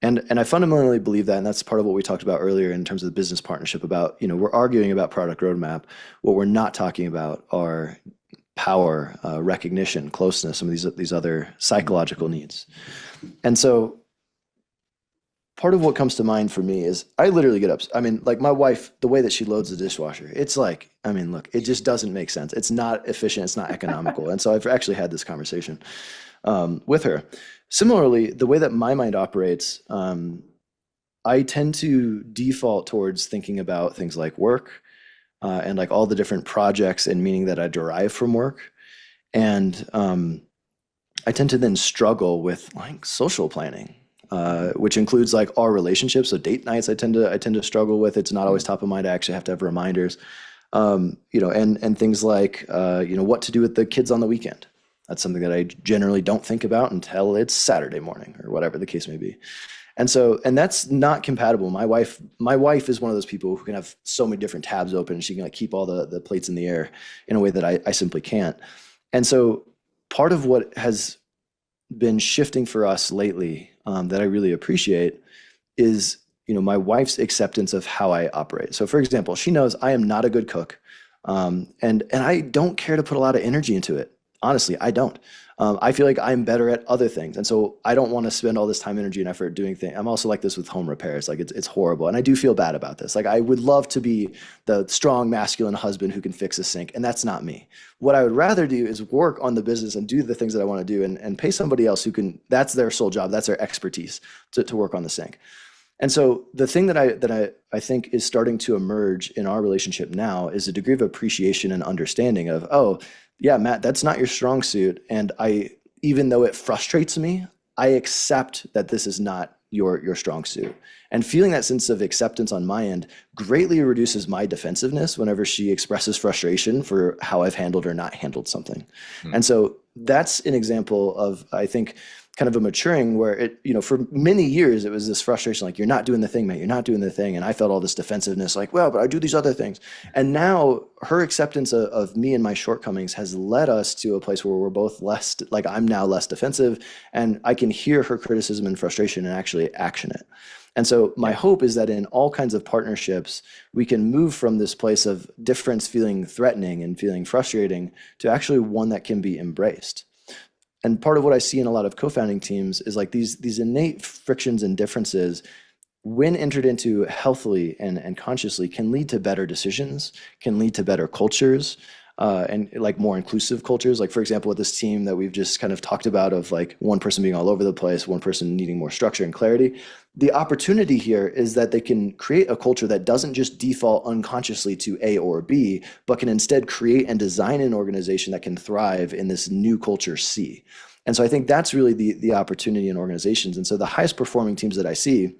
And I fundamentally believe that, and that's part of what we talked about earlier in terms of the business partnership about, we're arguing about product roadmap. What we're not talking about are power, recognition, closeness, some of these other psychological needs. And so part of what comes to mind for me is I literally get up. I mean, like my wife, the way that she loads the dishwasher, it's like, I mean, look, it just doesn't make sense. It's not efficient. It's not economical. And so I've actually had this conversation with her. Similarly, the way that my mind operates, I tend to default towards thinking about things like work and like all the different projects and meaning that I derive from work. And I tend to then struggle with like social planning, Mhm. which includes like our relationships. So date nights, I tend to struggle with. It's not always top of mind. I actually have to have reminders, and things like what to do with the kids on the weekend. That's something that I generally don't think about until it's Saturday morning or whatever the case may be. And that's not compatible. My wife is one of those people who can have so many different tabs open. She can like keep all the plates in the air in a way that I simply can't. And so part of what has been shifting for us lately, that I really appreciate is, my wife's acceptance of how I operate. So for example, she knows I am not a good cook, and I don't care to put a lot of energy into it. Honestly, I don't. I feel like I'm better at other things, and so I don't want to spend all this time, energy, and effort doing things. I'm also like this with home repairs. Like it's horrible, and I do feel bad about this. Like I would love to be the strong, masculine husband who can fix a sink, and that's not me. What I would rather do is work on the business and do the things that I want to do, and pay somebody else who can. That's their sole job. That's their expertise to work on the sink. And so the thing that I think is starting to emerge in our relationship now is a degree of appreciation and understanding of, oh, yeah, Matt, that's not your strong suit. And even though it frustrates me, I accept that this is not your strong suit. And feeling that sense of acceptance on my end greatly reduces my defensiveness whenever she expresses frustration for how I've handled or not handled something. Mhm. And so that's an example of, I think, kind of a maturing where for many years it was this frustration, like, you're not doing the thing, mate, you're not doing the thing. And I felt all this defensiveness, like, well, but I do these other things. And now her acceptance of me and my shortcomings has led us to a place where we're both less, like, I'm now less defensive and I can hear her criticism and frustration and actually action it. And so my Yeah. hope is that in all kinds of partnerships, we can move from this place of difference feeling threatening and feeling frustrating to actually one that can be embraced. And part of what I see in a lot of co-founding teams is like these innate frictions and differences, when entered into healthily and consciously, can lead to better decisions, can lead to better cultures, and like more inclusive cultures. Like for example, with this team that we've just kind of talked about, of like one person being all over the place, one person needing more structure and clarity. The opportunity here is that they can create a culture that doesn't just default unconsciously to A or B, but can instead create and design an organization that can thrive in this new culture C. And so I think that's really the opportunity in organizations. And so the highest performing teams that I see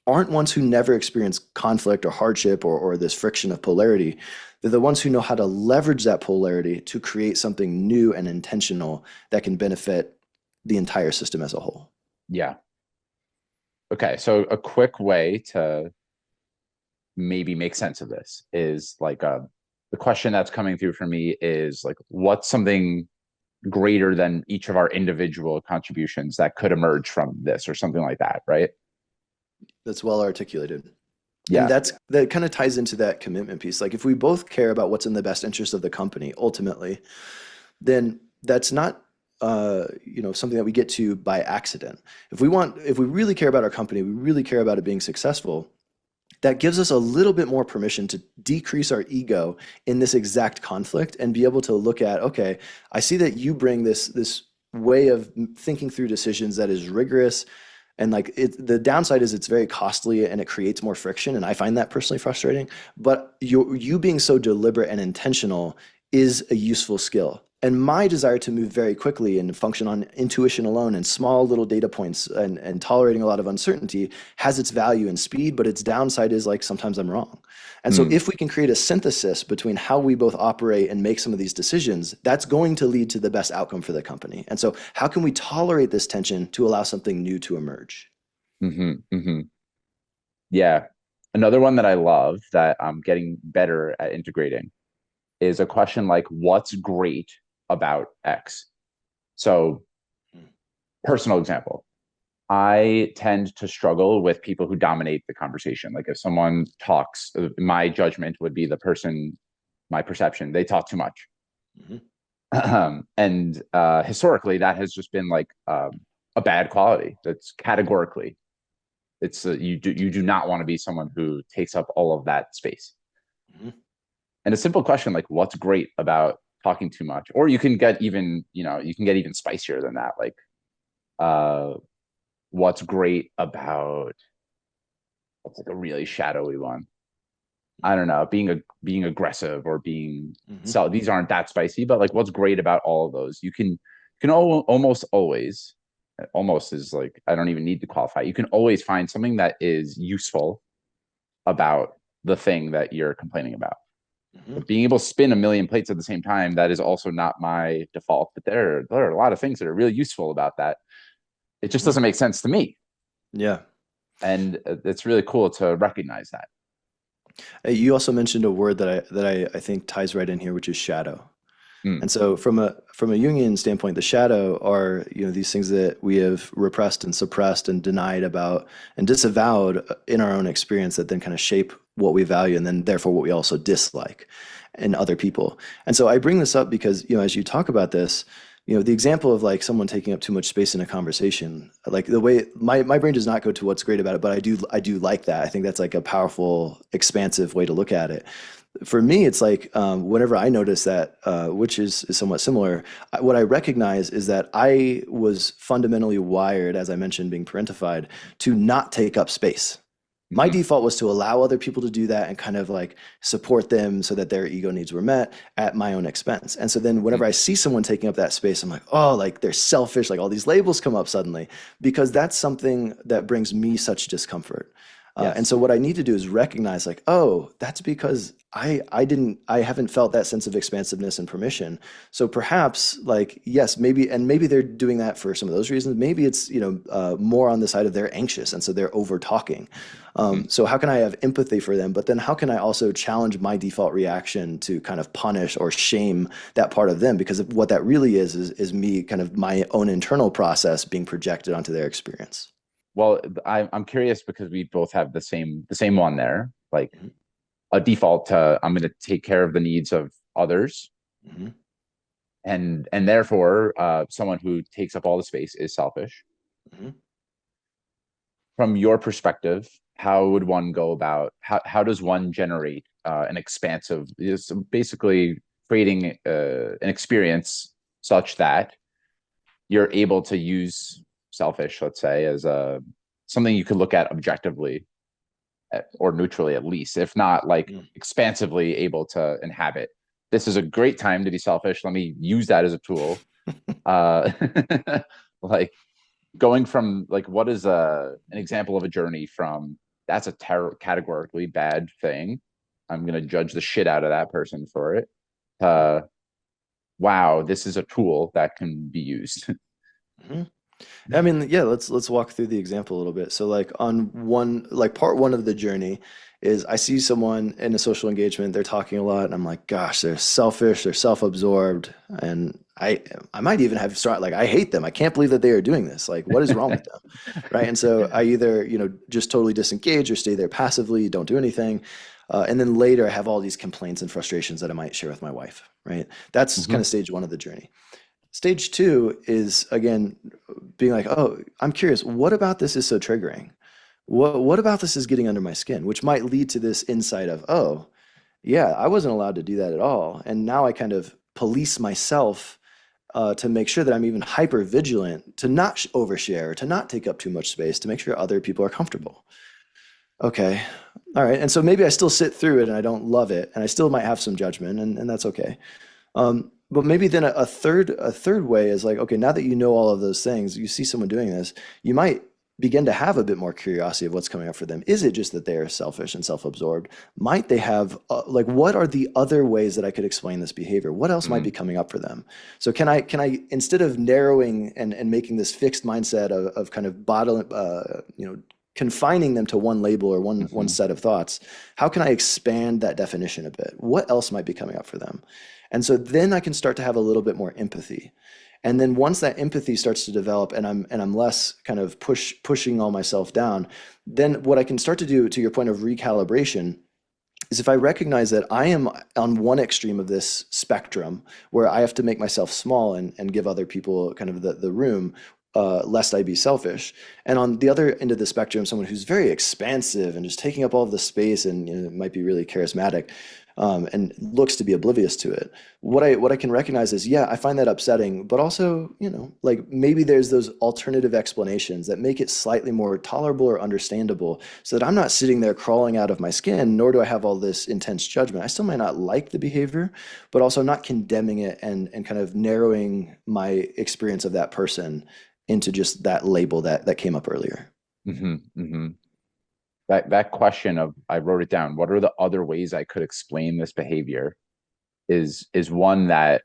aren't ones who never experience conflict or hardship or this friction of polarity. They're the ones who know how to leverage that polarity to create something new and intentional that can benefit the entire system as a whole. Yeah. Okay. So a quick way to maybe make sense of this is like the question that's coming through for me is like, what's something greater than each of our individual contributions that could emerge from this or something like that, right? That's well articulated. And Yeah. that kind of ties into that commitment piece. Like if we both care about what's in the best interest of the company ultimately, then that's not something that we get to by accident. If we really care about our company, we really care about it being successful, that gives us a little bit more permission to decrease our ego in this exact conflict and be able to look at, okay, I see that you bring this way of thinking through decisions that is rigorous, and like the downside is it's very costly and it creates more friction, and I find that personally frustrating. But you being so deliberate and intentional is a useful skill. And my desire to move very quickly and function on intuition alone and small little data points and tolerating a lot of uncertainty has its value and speed, but its downside is like sometimes I'm wrong. And so Mm, if we can create a synthesis between how we both operate and make some of these decisions, that's going to lead to the best outcome for the company. And so how can we tolerate this tension to allow something new to emerge? hmm. Yeah. Another one that I love that I'm getting better at integrating is a question like, what's great about X? So, personal example. I tend to struggle with people who dominate the conversation. Like if someone talks, my judgment would be the person, my perception, they talk too much. Mhm. And historically, that has just been like a bad quality. That's categorically, it's you do not want to be someone who takes up all of that space. Mhm. And a simple question like, what's great about talking too much? Or you can get even, you can get even spicier than that. Like, uh, what's great about What's like a really shadowy one? I don't know, being aggressive or being Hmm. so these aren't that spicy, but like what's great about all of those, almost always, almost is like I don't even need to qualify. You can always find something that is useful about the thing that you're complaining about. Hmm. But being able to spin a million plates at the same time, that is also not my default. But there are a lot of things that are really useful about that. It just Hmm. doesn't make sense to me. Yeah. And it's really cool to recognize that. You also mentioned a word that I think ties right in here, which is shadow. Mm, And so from a Jungian standpoint, the shadow are, these things that we have repressed and suppressed and denied about and disavowed in our own experience that then kind of shape what we value and then therefore what we also dislike in other people. And so I bring this up because, as you talk about this, the example of like someone taking up too much space in a conversation, like the way my brain does not go to what's great about it, but I do like that. I think that's like a powerful, expansive way to look at it. For me, it's like whenever I notice that, which is somewhat similar, what I recognize is that I was fundamentally wired, as I mentioned, being parentified, to not take up space. My mhm, default was to allow other people to do that and kind of like support them so that their ego needs were met at my own expense. And so then mhm. whenever I see someone taking up that space, I'm like, oh, like they're selfish, like all these labels come up suddenly, because that's something that brings me such discomfort. And Yes. so what I need to do is recognize like, oh, that's because I haven't felt that sense of expansiveness and permission. So perhaps like, yes, maybe they're doing that for some of those reasons. Maybe it's, more on the side of they're anxious. And so they're over talking. Mhm. So how can I have empathy for them? But then how can I also challenge my default reaction to kind of punish or shame that part of them? Because what that really is me kind of my own internal process being projected onto their experience. Well, I'm curious because we both have the same one there, like Mhm. a default to I'm going to take care of the needs of others, Mhm. and therefore, someone who takes up all the space is selfish. Mhm. From your perspective, how would one go about how does one generate an expansive, is basically creating an experience such that you're able to use selfish, let's say, as a something you could look at objectively or neutrally at least, if not like Mhm. expansively able to inhabit. This is a great time to be selfish. Let me use that as a tool. Uh, like going from like what is an example of a journey from that's a categorically bad thing. I'm gonna judge the shit out of that person for it. Uh, wow, this is a tool that can be used. Mhm. I mean, yeah, let's walk through the example a little bit. So like on one like part one of the journey is I see someone in a social engagement, they're talking a lot, and I'm like, gosh, they're selfish, they're self-absorbed, and I might even have start like I hate them. I can't believe that they are doing this. Like, what is wrong with them? Right? And so I either, just totally disengage or stay there passively, don't do anything. And then later I have all these complaints and frustrations that I might share with my wife, right? That's kind Mhm, of stage one of the journey. Stage two is again being like, oh, I'm curious, what about this is so triggering? What about this is getting under my skin, which might lead to this insight of, oh, yeah, I wasn't allowed to do that at all. And now I kind of police myself to make sure that I'm even hyper vigilant to not overshare, to not take up too much space, to make sure other people are comfortable. Okay. All right. And so maybe I still sit through it and I don't love it, and I still might have some judgment, and that's okay. But maybe then a third way is like, okay, now that you know all of those things, you see someone doing this, you might begin to have a bit more curiosity of what's coming up for them. Is it just that they are selfish and self-absorbed? Might they have like what are the other ways that I could explain this behavior? What else might be mhm, coming up for them? So can I instead of narrowing and making this fixed mindset of kind of bottling confining them to one label or one mhm. set of thoughts, how can I expand that definition a bit? What else might be coming up for them? And so then I can start to have a little bit more empathy. And then once that empathy starts to develop and I'm less kind of pushing all myself down, then what I can start to do to your point of recalibration is if I recognize that I am on one extreme of this spectrum where I have to make myself small and give other people kind of the room, lest I be selfish. And on the other end of the spectrum, someone who's very expansive and just taking up all of the space and might be really charismatic. and looks to be oblivious to it. What I can recognize is, yeah, I find that upsetting, but also, like maybe there's those alternative explanations that make it slightly more tolerable or understandable, so that I'm not sitting there crawling out of my skin, nor do I have all this intense judgment. I still might not like the behavior, but also not condemning it and kind of narrowing my experience of that person into just that label that came up earlier. Hmm. Hmm. That question of, I wrote it down, what are the other ways I could explain this behavior, is one that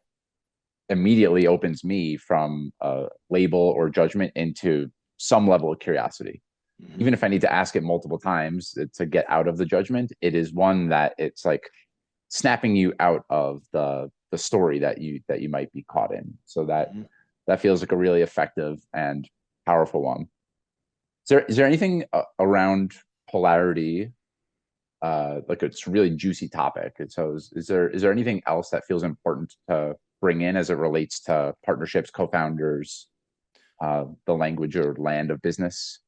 immediately opens me from a label or judgment into some level of curiosity. Mhm. Even if I need to ask it multiple times to get out of the judgment, it is one that it's like snapping you out of the story that you might be caught in. So Mhm. that feels like a really effective and powerful one. Is there anything around polarity, like it's a really juicy topic? And so is there anything else that feels important to bring in as it relates to partnerships, co-founders, the language or land of business?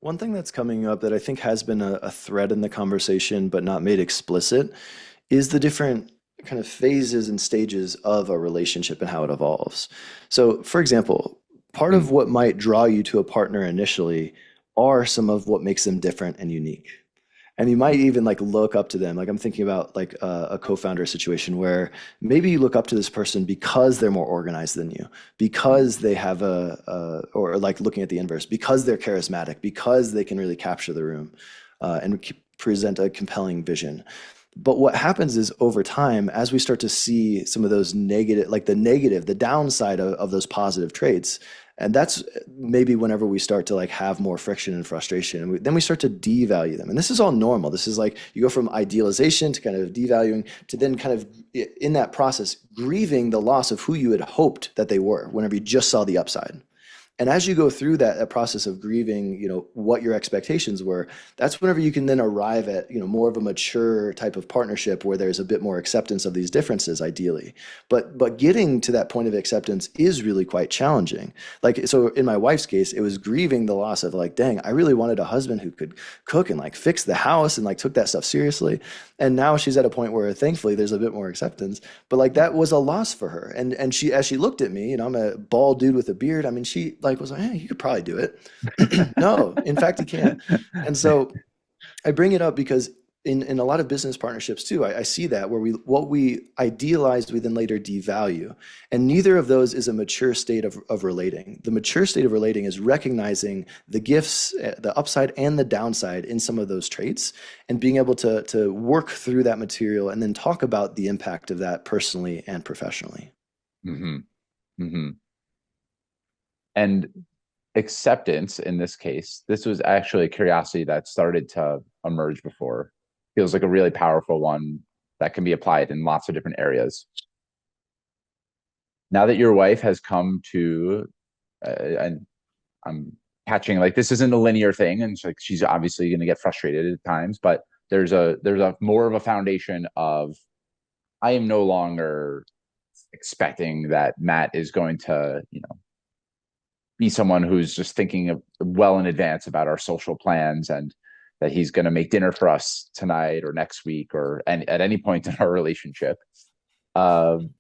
One thing that's coming up that I think has been a thread in the conversation but not made explicit is the different kind of phases and stages of a relationship and how it evolves. So, for example, part of Mm, what might draw you to a partner initially are some of what makes them different and unique. And you might mm, even like look up to them. Like I'm thinking about like a co-founder situation where maybe you look up to this person because they're more organized than you, mm, because they have or like looking at the inverse, because they're charismatic, because they can really capture the room and present a compelling vision. But what happens is over time, as we start to see some of those negative, like the downside of those positive traits, and that's maybe whenever we start to like have more friction and frustration, and then we start to devalue them. And this is all normal. This is like you go from idealization to kind of devaluing to then kind of in that process grieving the loss of who you had hoped that they were whenever you just saw the upside. And as you go through that process of grieving, what your expectations were, that's whenever you can then arrive at, more of a mature type of partnership where there's a bit more acceptance of these differences, ideally. But getting to that point of acceptance is really quite challenging. Like, so in my wife's case, it was grieving the loss of like, dang, I really wanted a husband who could cook and like fix the house and like took that stuff seriously. And now she's at a point where thankfully there's a bit more acceptance. But like that mm. was a loss for her. And she as she looked at me, I'm a bald dude with a beard. I mean, she like was like, hey, you could probably do it. No, in fact, you can't. And so I bring it up because in a lot of business partnerships too, I see that where what we idealize, we then later devalue. And neither of those is a mature state of relating. The mature state of relating is recognizing the gifts, the upside and the downside in some of those traits, and being able to work through that material and then talk about the impact of that personally and professionally. Hmm. Hmm. And acceptance in this case, this was actually a curiosity that started to emerge before. Feels like a really powerful one that can be applied in lots of different areas. Now that your wife has come to, and I'm catching like this isn't a linear thing, and she's obviously going to get frustrated at times, but there's a more of a foundation of, I am no longer expecting that Matt is going to, be someone who's just thinking of well in advance about our social plans, and that he's going to make dinner for us tonight or next week or at any point in our relationship. Um,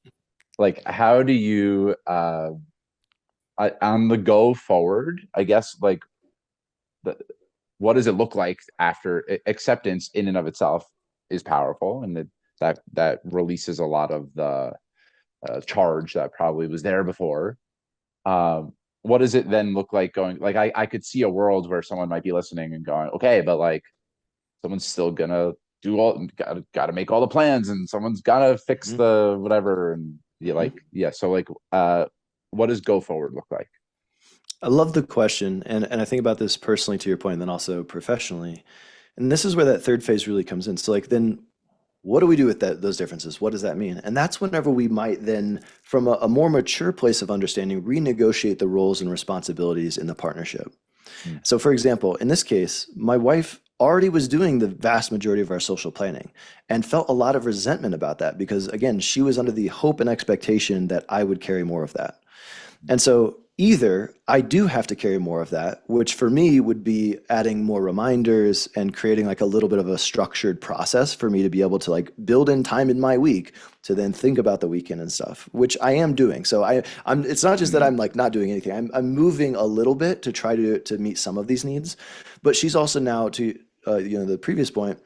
like, how do you, on the go forward, I guess, like, the, what does it look like after acceptance in and of itself is powerful, and that releases a lot of the charge that probably was there before. um, what does it then look like going, like, I could see a world where someone might be listening and going, okay, but like someone's still gonna do all, gotta make all the plans, and someone's gotta fix Mhm. the whatever, and yeah, Mhm. like, yeah, so like, what does go forward look like? I love the question, and I think about this personally to your point, and then also professionally. And this is where that third phase really comes in. So like then what do we do with those differences? What does that mean? And that's whenever we might then, from a more mature place of understanding, renegotiate the roles and responsibilities in the partnership. Mm, So for example, in this case, my wife already was doing the vast majority of our social planning and felt a lot of resentment about that because again, she was under the hope and expectation that I would carry more of that. And so Either I do have to carry more of that, which for me would be adding more reminders and creating like a little bit of a structured process for me to be able to like build in time in my week to then think about the weekend and stuff, which I am doing. So I'm it's not just that Mhm. I'm like not doing anything. I'm moving a little bit to try to meet some of these needs. But she's also now to the previous point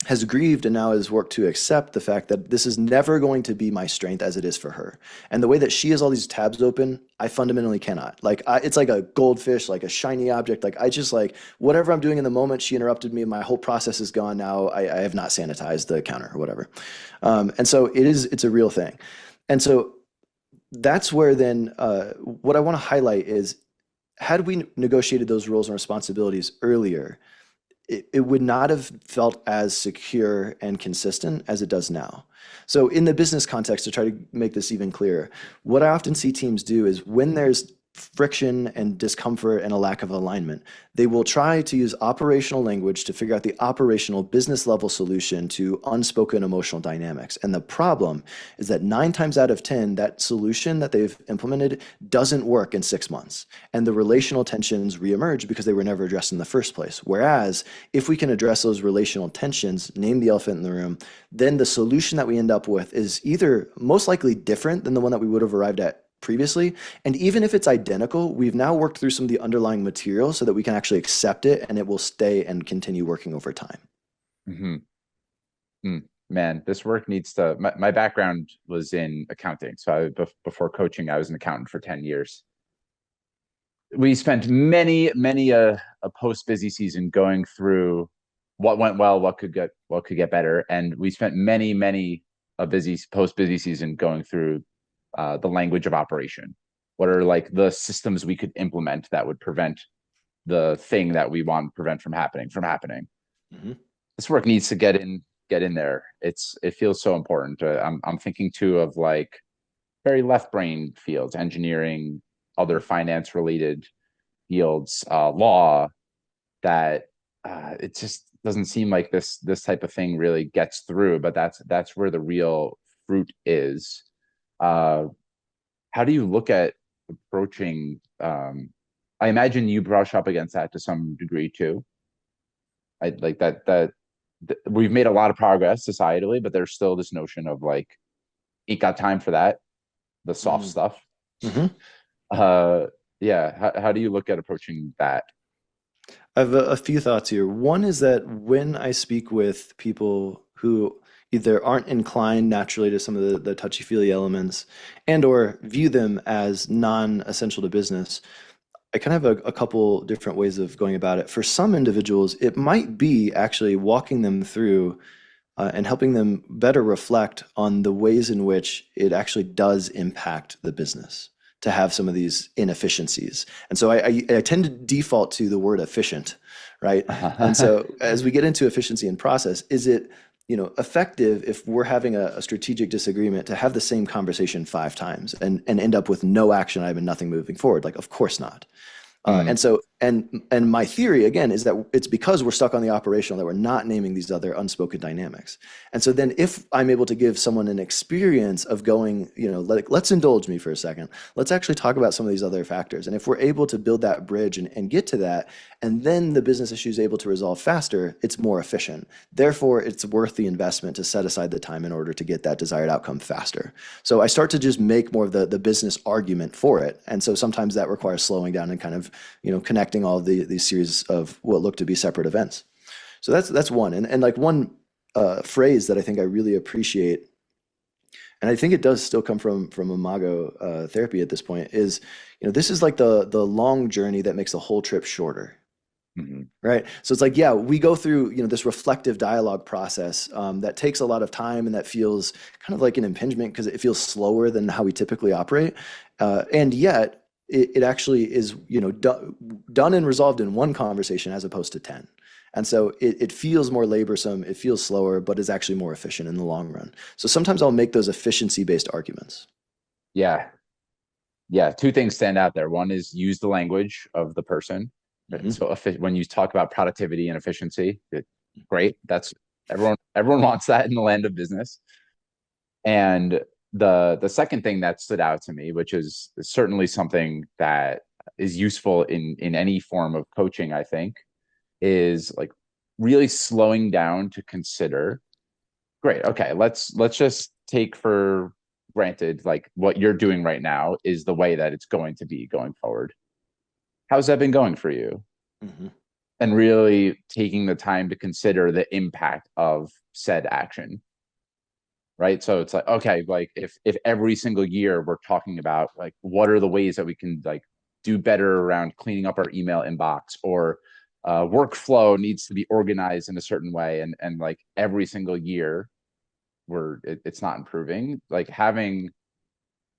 has grieved and now has worked to accept the fact that this is never going to be my strength as it is for her. And the way that she has all these tabs open, I fundamentally cannot. It's like a goldfish, like a shiny object. Like I just like whatever I'm doing in the moment, she interrupted me, and my whole process is gone now. I have not sanitized the counter or whatever. And so it's a real thing. And so that's where then what I want to highlight is had we negotiated those roles and responsibilities earlier, it would not have felt as secure and consistent as it does now. So, in the business context, to try to make this even clearer, what I often see teams do is when there's friction and discomfort and a lack of alignment, they will try to use operational language to figure out the operational business level solution to unspoken emotional dynamics. And the problem is that 9 times out of 10, that solution that they've implemented doesn't work in 6 months. And the relational tensions reemerge because they were never addressed in the first place. Whereas if we can address those relational tensions, name the elephant in the room, then the solution that we end up with is either most likely different than the one that we would have arrived at previously. And even if it's identical, we've now worked through some of the underlying material so that we can actually accept it and it will stay and continue working over time. Mhm. Man, this work needs to. My background was in accounting, so before coaching, I was an accountant for 10 years. We spent many a post busy season going through what went well, what could get better, and we spent many a busy post busy season going through the language of operation. What are like the systems we could implement that would prevent the thing that we want to prevent from happening? Mhm. This work needs to get in there. It feels so important. I'm thinking too of like very left brain fields, engineering, other finance related fields, law, that it just doesn't seem like this type of thing really gets through. But that's where the real fruit is. Uh, how do you look at approaching? I imagine you brush up against that to some degree too. I like that we've made a lot of progress societally, but there's still this notion of like ain't got time for that, the soft Mhm. stuff. Mhm. Uh, yeah, how do you look at approaching that? I have a few thoughts here. One is that when I speak with people who either aren't inclined naturally to some of the touchy-feely elements and or view them as non-essential to business, I kind of have a couple different ways of going about it. For some individuals, it might be actually walking them through and helping them better reflect on the ways in which it actually does impact the business to have some of these inefficiencies. And so I tend to default to the word efficient, right? And so as we get into efficiency and process, is it effective if we're having a strategic disagreement to have the same conversation 5 times and end up with no action item and nothing moving forward? Like, of course not. Mm, And my theory again is that it's because we're stuck on the operational that we're not naming these other unspoken dynamics. And so then if I'm able to give someone an experience of going, let's indulge me for a second. Let's actually talk about some of these other factors. And if we're able to build that bridge and get to that, and then the business issue is able to resolve faster, it's more efficient. Therefore, it's worth the investment to set aside the time in order to get that desired outcome faster. So I start to just make more of the business argument for it. And so sometimes that requires slowing down and kind of connecting all of these series of what look to be separate events. So that's one. And like one phrase that I think I really appreciate, and I think it does still come from Imago therapy at this point, is this is like the long journey that makes the whole trip shorter. mhm. Right. So it's like, yeah, we go through, this reflective dialogue process that takes a lot of time and that feels kind of like an impingement because it feels slower than how we typically operate. And yet it actually is, done and resolved in one conversation as opposed to 10. And so it feels more laborsome, it feels slower, but is actually more efficient in the long run. So sometimes I'll make those efficiency-based arguments. Yeah, yeah. Two things stand out there. One is use the language of the person. Hmm. So when you talk about productivity and efficiency, great. That's everyone. Everyone wants that in the land of business. And The second thing that stood out to me, which is certainly something that is useful in any form of coaching, I think, is like really slowing down to consider, great, okay, let's just take for granted like what you're doing right now is the way that it's going to be going forward. How's that been going for you? Hmm. And really taking the time to consider the impact of said action, right? So it's like, okay, like if every single year we're talking about like what are the ways that we can like do better around cleaning up our email inbox, or workflow needs to be organized in a certain way, and like every single year it's not improving, like having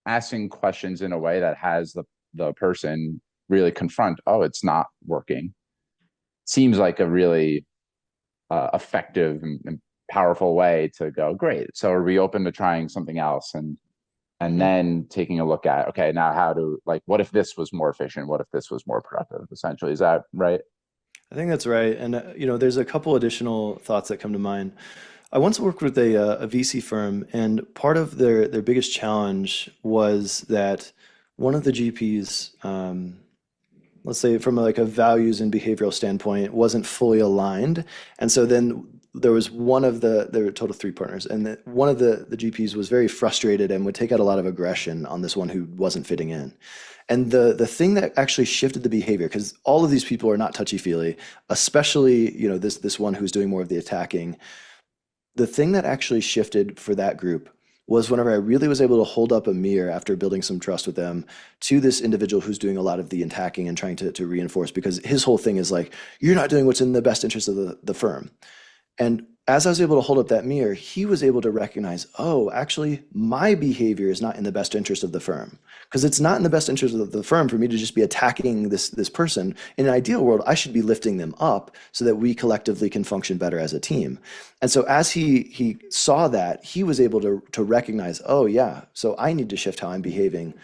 asking questions in a way that has the person really confront, oh, it's not working, seems like a really effective and powerful way to go, great, so are we open to trying something else, and Hmm. then taking a look at, okay, now how to, like, what if this was more efficient, what if this was more productive, essentially, is that right? I think that's right. And there's a couple additional thoughts that come to mind. I once worked with a VC firm, and part of their biggest challenge was that one of the GPs, let's say from like a values and behavioral standpoint, wasn't fully aligned. And so then there was there were a total three partners, and one of the GPs was very frustrated and would take out a lot of aggression on this one who wasn't fitting in. And the thing that actually shifted the behavior, because all of these people are not touchy-feely, especially, this one who's doing more of the attacking. The thing that actually shifted for that group was whenever I really was able to hold up a mirror after building some trust with them to this individual who's doing a lot of the attacking and trying to reinforce, because his whole thing is like, you're not doing what's in the best interest of the firm. And as I was able to hold up that mirror, he was able to recognize, oh, actually, my behavior is not in the best interest of the firm. Because it's not in the best interest of the firm for me to just be attacking this person. In an ideal world, I should be lifting them up so that we collectively can function better as a team. And so as he saw that, he was able to recognize, oh yeah, so I need to shift how I'm behaving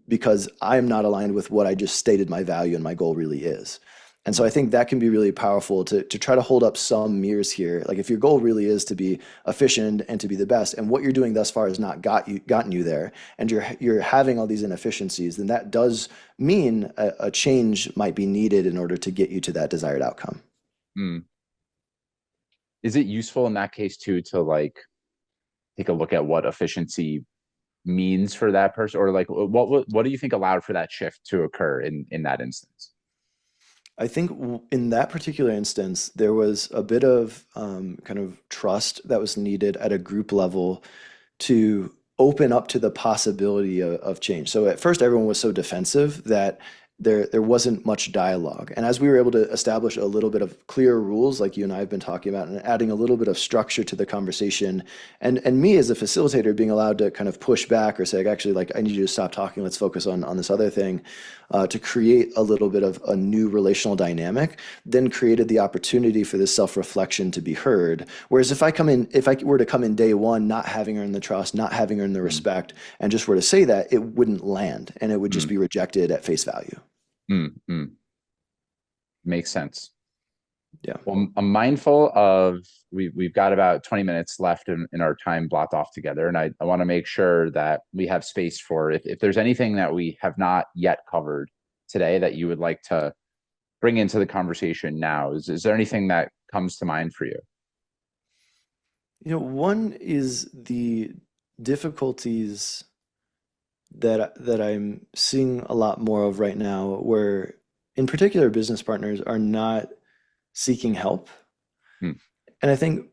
because I'm not aligned with what I just stated my value and my goal really is. And so I think that can be really powerful to try to hold up some mirrors here. Like if your goal really is to be efficient and to be the best, and what you're doing thus far has not gotten you there, and you're having all these inefficiencies, then that does mean a change might be needed in order to get you to that desired outcome. Hmm. Is it useful in that case too to like take a look at what efficiency means for that person, or like what do you think allowed for that shift to occur in that instance? I think in that particular instance, there was a bit of kind of trust that was needed at a group level to open up to the possibility of change. So at first, everyone was so defensive that there wasn't much dialogue. And as we were able to establish a little bit of clear rules, like you and I have been talking about, and adding a little bit of structure to the conversation, and me as a facilitator being allowed to kind of push back or say, like, actually, like, I need you to stop talking. Let's focus on this other thing, to create a little bit of a new relational dynamic, then created the opportunity for this self-reflection to be heard. Whereas if I were to come in day one, not having earned the trust, not having earned the Mm, respect, and just were to say that, it wouldn't land and it would just mm, be rejected at face value. mm. Makes sense. Yeah. Well, I'm mindful of we've got about 20 minutes left in our time blocked off together. And I want to make sure that we have space for if there's anything that we have not yet covered today that you would like to bring into the conversation now. Is there anything that comes to mind for you? One is the difficulties that I'm seeing a lot more of right now, where in particular business partners are not seeking help. Hmm, And I think,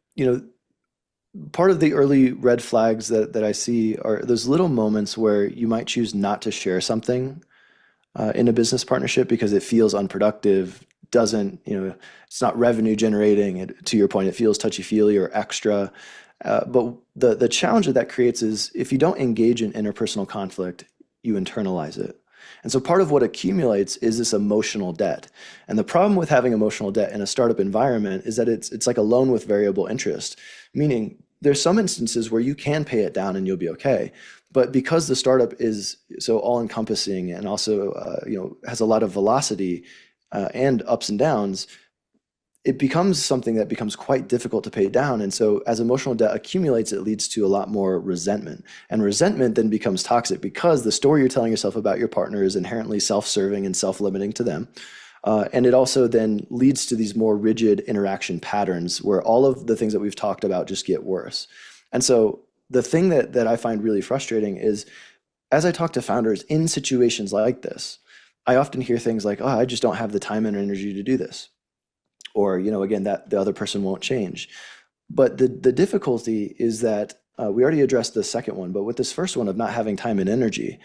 part of the early red flags that I see are those little moments where you might choose not to share something in a business partnership because it feels unproductive, doesn't, it's not revenue generating. To your point, it feels touchy-feely or extra. But the challenge that that creates is if you don't engage in interpersonal conflict, you internalize it. And so part of what accumulates is this emotional debt. And the problem with having emotional debt in a startup environment is that it's like a loan with variable interest, meaning there's some instances where you can pay it down and you'll be okay. But because the startup is so all-encompassing and also has a lot of velocity and ups and downs, it becomes something that becomes quite difficult to pay down. And so as emotional debt accumulates, it leads to a lot more resentment. And resentment then becomes toxic because the story you're telling yourself about your partner is inherently self-serving and self-limiting to them. And it also then leads to these more rigid interaction patterns where all of the things that we've talked about just get worse. And so the thing that I find really frustrating is as I talk to founders in situations like this, I often hear things like, oh, I just don't have the time and energy to do this. Or, again, that the other person won't change. But the difficulty is that we already addressed the second one, but with this first one of not having time and energy,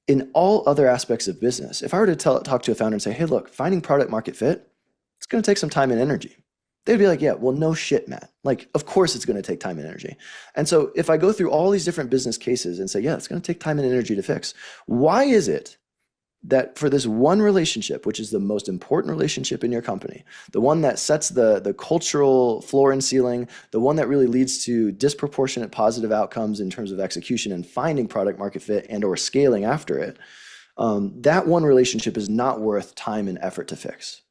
in all other aspects of business, if I were to talk to a founder and say, hey, look, finding product market fit, it's going to take some time and energy. They'd be like, yeah, well, no shit, Matt. Like, of course it's going to take time and energy. And so if I go through all these different business cases and say, yeah, it's going to take time and energy to fix, why is it that for this one relationship, which is the most important relationship in your company, the one that sets the cultural floor and ceiling, the one that really leads to disproportionate positive outcomes in terms of execution and finding product market fit and or scaling after it, that one relationship is not worth time and effort to fix.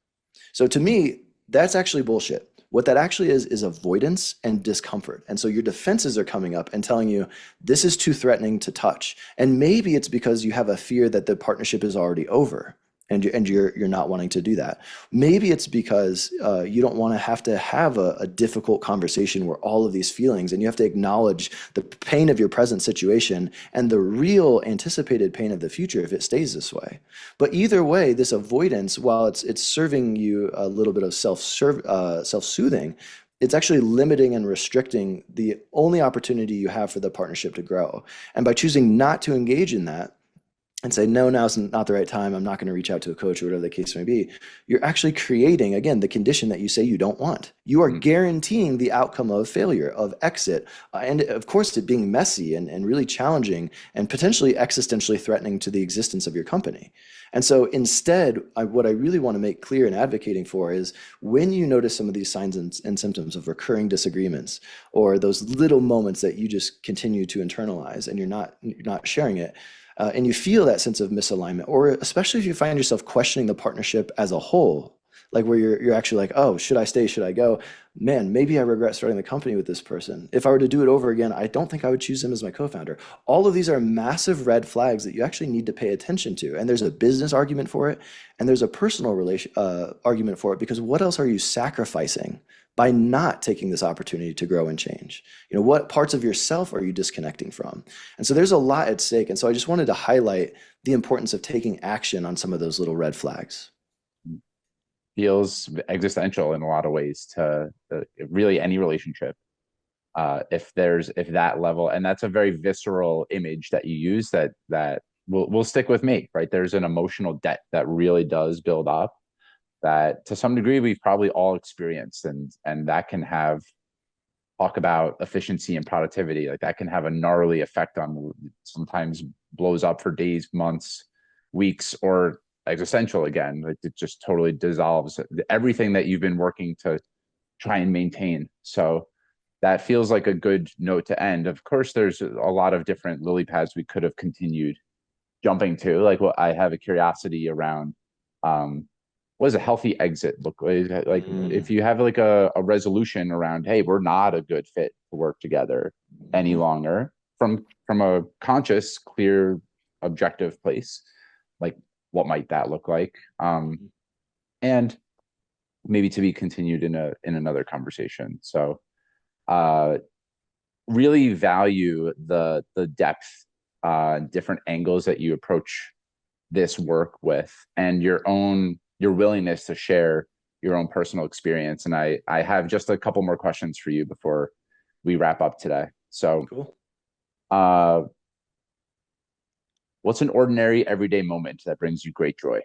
So to me, that's actually bullshit. What that actually is avoidance and discomfort. And so your defenses are coming up and telling you this is too threatening to touch. And maybe it's because you have a fear that the partnership is already over and you're not wanting to do that. Maybe it's because you don't want to have a difficult conversation where all of these feelings and you have to acknowledge the pain of your present situation and the real anticipated pain of the future if it stays this way. But either way, this avoidance, while it's serving you a little bit of self-soothing, it's actually limiting and restricting the only opportunity you have for the partnership to grow. And by choosing not to engage in that, and say, no, now's not the right time. I'm not going to reach out to a coach or whatever the case may be. You're actually creating, again, the condition that you say you don't want. You are Mm. guaranteeing the outcome of failure, of exit, and of course, it being messy and really challenging and potentially existentially threatening to the existence of your company. And so instead, what I really want to make clear and advocating for is when you notice some of these signs and symptoms of recurring disagreements or those little moments that you just continue to internalize and you're not sharing it, and you feel that sense of misalignment, or especially if you find yourself questioning the partnership as a whole, like where you're actually like, oh, should I stay? Should I go? Man, maybe I regret starting the company with this person. If I were to do it over again, I don't think I would choose him as my co-founder. All of these are massive red flags that you actually need to pay attention to. And there's a business argument for it, and there's a personal argument for it, because what else are you sacrificing by not taking this opportunity to grow and change? What parts of yourself are you disconnecting from? And so there's a lot at stake. And so I just wanted to highlight the importance of taking action on some of those little red flags. Feels existential in a lot of ways to really any relationship. If that level, and that's a very visceral image that you use that will stick with me, right? There's an emotional debt that really does build up that to some degree we've probably all experienced, and that can have talk about efficiency and productivity, like that can have a gnarly effect on, sometimes blows up for days, months, weeks, or existential again. Like it just totally dissolves everything that you've been working to try and maintain. So that feels like a good note to end. Of course, there's a lot of different lily pads we could have continued jumping to. Like, well, I have a curiosity around what does a healthy exit look like? Like Mm, if you have like a resolution around, hey, we're not a good fit to work together any mhm. longer, from a conscious, clear, objective place, like what might that look like? And maybe to be continued in another conversation. So uh really value the depth, different angles that you approach this work with, and your willingness to share your own personal experience. And I have just a couple more questions for you before we wrap up today. So Cool. uh what's an ordinary everyday moment that brings you great joy?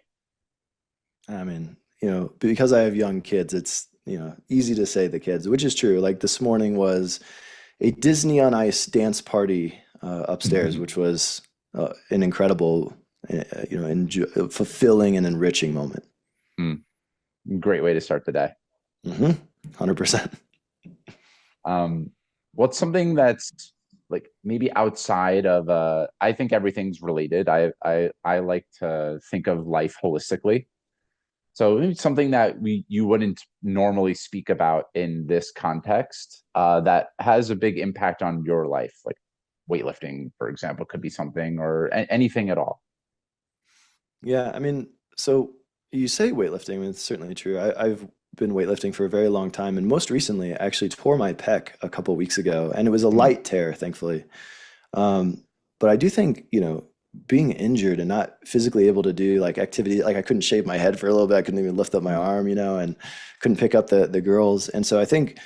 I mean, because I have young kids, it's, easy to say the kids, which is true. Like this morning was a Disney on Ice dance party upstairs, which was an incredible, fulfilling and enriching moment. Great way to start the day. 100%. um what's something that's like maybe outside of I think everything's related. I like to think of life holistically. So maybe something that you wouldn't normally speak about in this context, that has a big impact on your life, like weightlifting, for example, could be something, or anything at all. Yeah, I mean, so you say weightlifting, I mean, it's certainly true. I've been weightlifting for a very long time, and most recently, I actually tore my pec a couple weeks ago, and it was a Mm, light tear, thankfully. Um, but I do think, being injured and not physically able to do like activity, like I couldn't shave my head for a little bit, I couldn't even lift up my mm, arm, and couldn't pick up the girls. And so I think,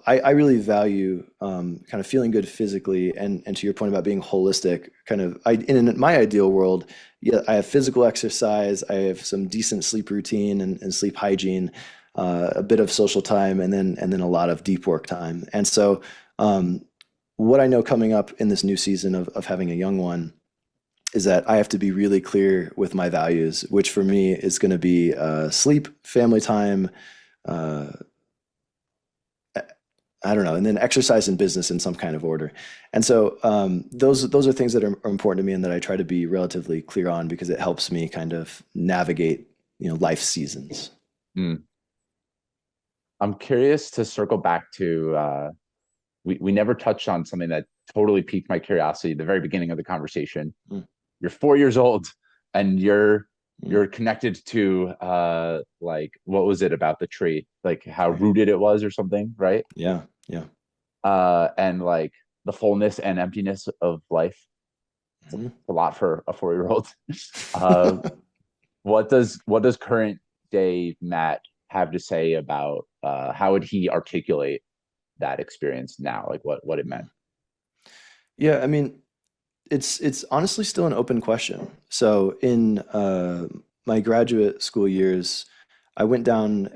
I really value kind of feeling good physically, and to your point about being holistic, kind of in my ideal world, yeah, I have physical exercise, I have some decent sleep routine and sleep hygiene, a bit of social time, and then a lot of deep work time. And so what I know coming up in this new season of having a young one is that I have to be really clear with my values, which for me is going to be sleep, family time, uh, I don't know, and then exercise and business in some kind of order. And so those are things that are important to me and that I try to be relatively clear on because it helps me kind of navigate, life seasons. mm. I'm curious to circle back to, we never touched on something that totally piqued my curiosity at the very beginning of the conversation. Mm, You're 4 years old and mm. you're connected to, like, what was it about the tree, like how Right. rooted it was or something, right? Yeah. Yeah. And like the fullness and emptiness of life. It's Mhm. a lot for a 4 year old. uh what does current day Matt have to say about, how would he articulate that experience now, like what it meant? Yeah, I mean, it's honestly still an open question. So in my graduate school years, I went down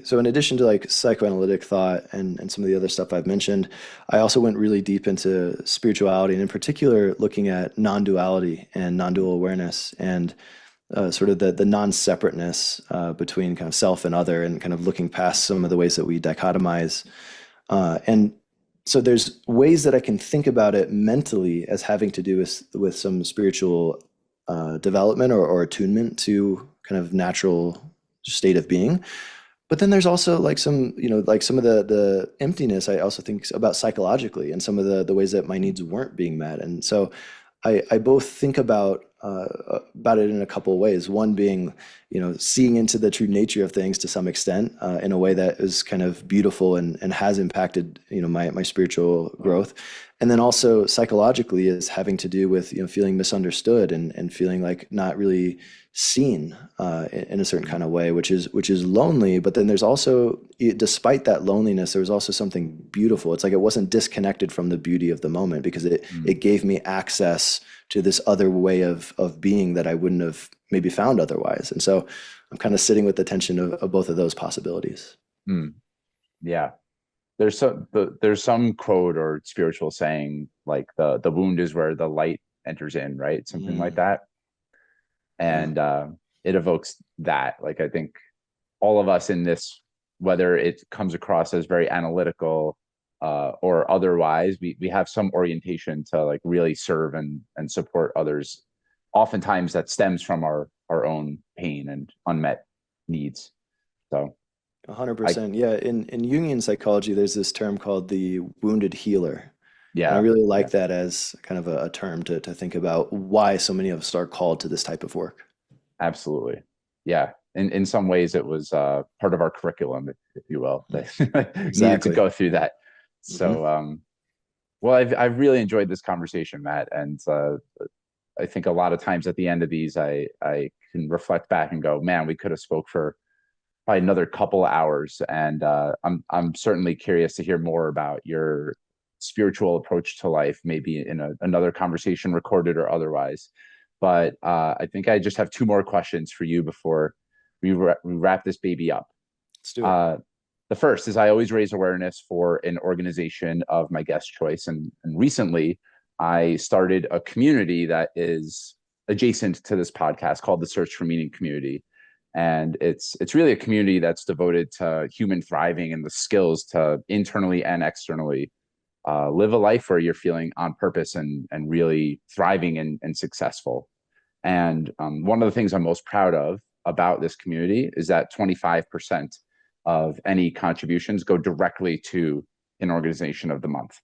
so in addition to like psychoanalytic thought and some of the other stuff I've mentioned, I also went really deep into spirituality and in particular looking at non-duality and non-dual awareness and sort of the non-separateness between kind of self and other and kind of looking past some of the ways that we dichotomize and so there's ways that I can think about it mentally as having to do with some spiritual development or attunement to kind of natural state of being. But then there's also like like some of the emptiness I also think about psychologically and some of the ways that my needs weren't being met. And so I both think about it in a couple of ways. One being, seeing into the true nature of things to some extent in a way that is kind of beautiful and has impacted, my spiritual growth. And then also psychologically is having to do with, feeling misunderstood and feeling like not really seen in a certain kind of way, which is lonely. But then there's also, despite that loneliness, there was also something beautiful. It's like it wasn't disconnected from the beauty of the moment because Mm, it gave me access to this other way of being that I wouldn't have maybe found otherwise. And so I'm kind of sitting with the tension of both of those possibilities. mm, yeah. There's some quote or spiritual saying like the wound is where the light enters in, right? Something like Mm, that. yeah. And it evokes that. Like I think all of us in this, whether it comes across as very analytical, or otherwise, we have some orientation to like really serve and support others. Oftentimes that stems from our own pain and unmet needs. So I 100%. Yeah. In Jungian psychology, there's this term called the wounded healer. And I yeah, really yeah, like that as kind of a term to think about why so many of us are called to this type of work. absolutely. Yeah. In some ways it was part of our curriculum, if you will, Mm, that needed to exactly. go through that. Hmm. So well, I've really enjoyed this conversation, Matt, and I think a lot of times at the end of these, I can reflect back and go, man, we could have spoke for probably another couple of hours, and I'm certainly curious to hear more about your spiritual approach to life, maybe in another conversation, recorded or otherwise. But I think I just have two more questions for you before we wrap this baby up. Let's do it. Uh, the first is I always raise awareness for an organization of my guest choice. And recently, I started a community that is adjacent to this podcast called the Search for Meaning Community. And it's really a community that's devoted to human thriving and the skills to internally and externally live a life where you're feeling on purpose and really thriving and successful. And one of the things I'm most proud of about this community is that 25% of any contributions go directly to an organization of the month.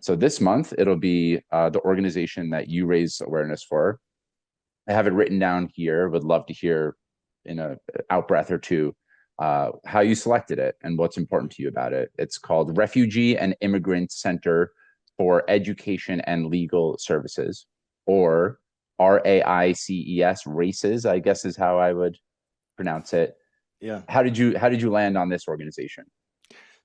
So this month, it'll be the organization that you raise awareness for. I have it written down here. Would love to hear in a out breath or two how you selected it and what's important to you about it. It's called Refugee and Immigrant Center for Education and Legal Services, or RAICES, Races, I guess is how I would pronounce it. Yeah. How did you land on this organization?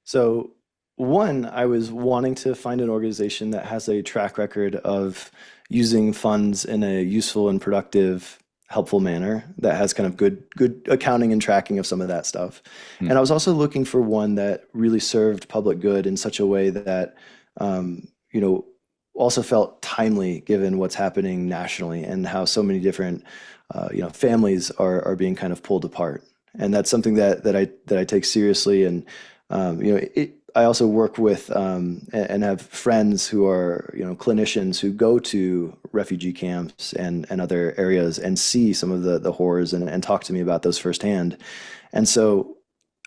So, one, I was wanting to find an organization that has a track record of using funds in a useful and productive, helpful manner that has kind of good accounting and tracking of some of that stuff. Hmm. And I was also looking for one that really served public good in such a way that, you know, also felt timely given what's happening nationally and how so many different, families are being kind of pulled apart. And that's something that I take seriously. And I also work with and have friends who are clinicians who go to refugee camps and other areas and see some of the horrors and talk to me about those firsthand. And so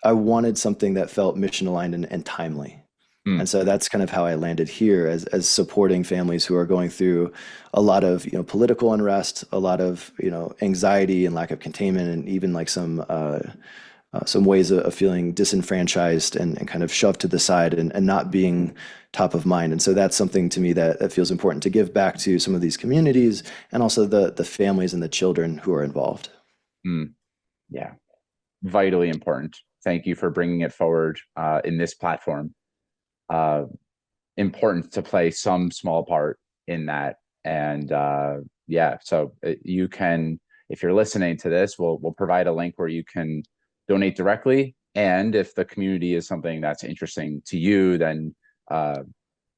I wanted something that felt mission aligned and timely. Hmm. And so that's kind of how I landed here as supporting families who are going through a lot of political unrest, a lot of anxiety and lack of containment, and even like some ways of feeling disenfranchised and kind of shoved to the side and not being top of mind. And so that's something to me that feels important to give back to some of these communities and also the families and the children who are involved. Hmm. Yeah, vitally important. Thank you for bringing it forward in this platform. Uh, Important to play some small part in that. And yeah, so you can, if you're listening to this, we'll provide a link where you can donate directly. And if the community is something that's interesting to you, then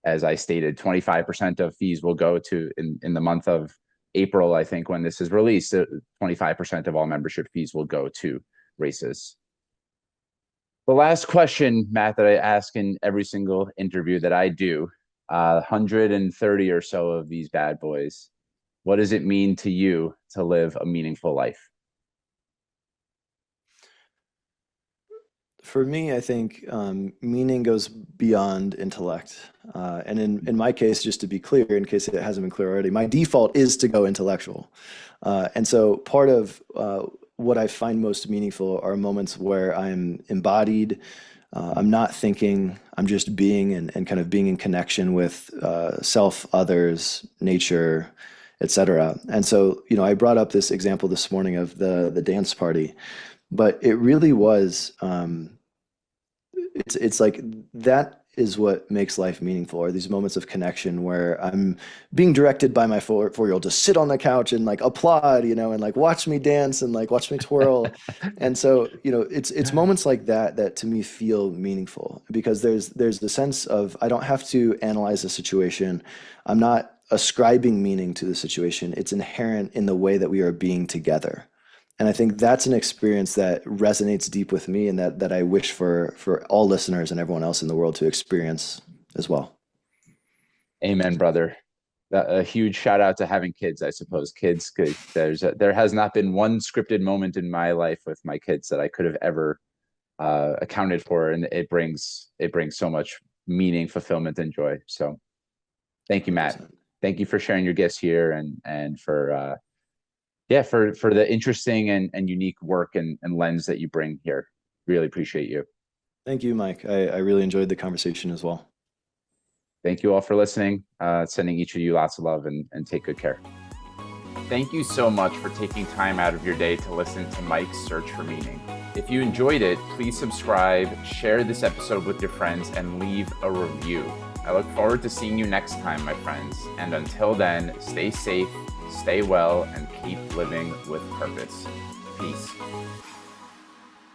as I stated, 25% of fees will go to in the month of April, I think, when this is released, 25% of all membership fees will go to races. The last question, Matt, that I ask in every single interview that I do, 130 or so of these bad boys. What does it mean to you to live a meaningful life? For me, I think meaning goes beyond intellect. And in my case, just to be clear, in case it hasn't been clear already, my default is to go intellectual. And so part of what I find most meaningful are moments where I'm embodied, I'm not thinking, I'm just being and kind of being in connection with self, others, nature, etc. And so, I brought up this example this morning of the dance party, but it really was. It's like that is what makes life meaningful, are these moments of connection where I'm being directed by my four-year-old to sit on the couch and like applaud, and like watch me dance and like watch me twirl. And so, it's moments like that that to me feel meaningful because there's the sense of I don't have to analyze the situation. I'm not ascribing meaning to the situation. It's inherent in the way that we are being together. And I think that's an experience that resonates deep with me and that I wish for all listeners and everyone else in the world to experience as well. Amen, brother. A huge shout out to having kids, I suppose. Kids, there has not been one scripted moment in my life with my kids that I could have ever accounted for, and it brings so much meaning, fulfillment, and joy. So, thank you, Matt. 100%. Thank you for sharing your gifts here and for yeah, for the interesting and unique work and lens that you bring here. Really appreciate you. Thank you, Mike. I really enjoyed the conversation as well. Thank you all for listening. Sending each of you lots of love and take good care. Thank you so much for taking time out of your day to listen to Mike's Search for Meaning. If you enjoyed it, please subscribe, share this episode with your friends, and leave a review. I look forward to seeing you next time, my friends. And until then, stay safe, stay well, and keep living with purpose. Peace.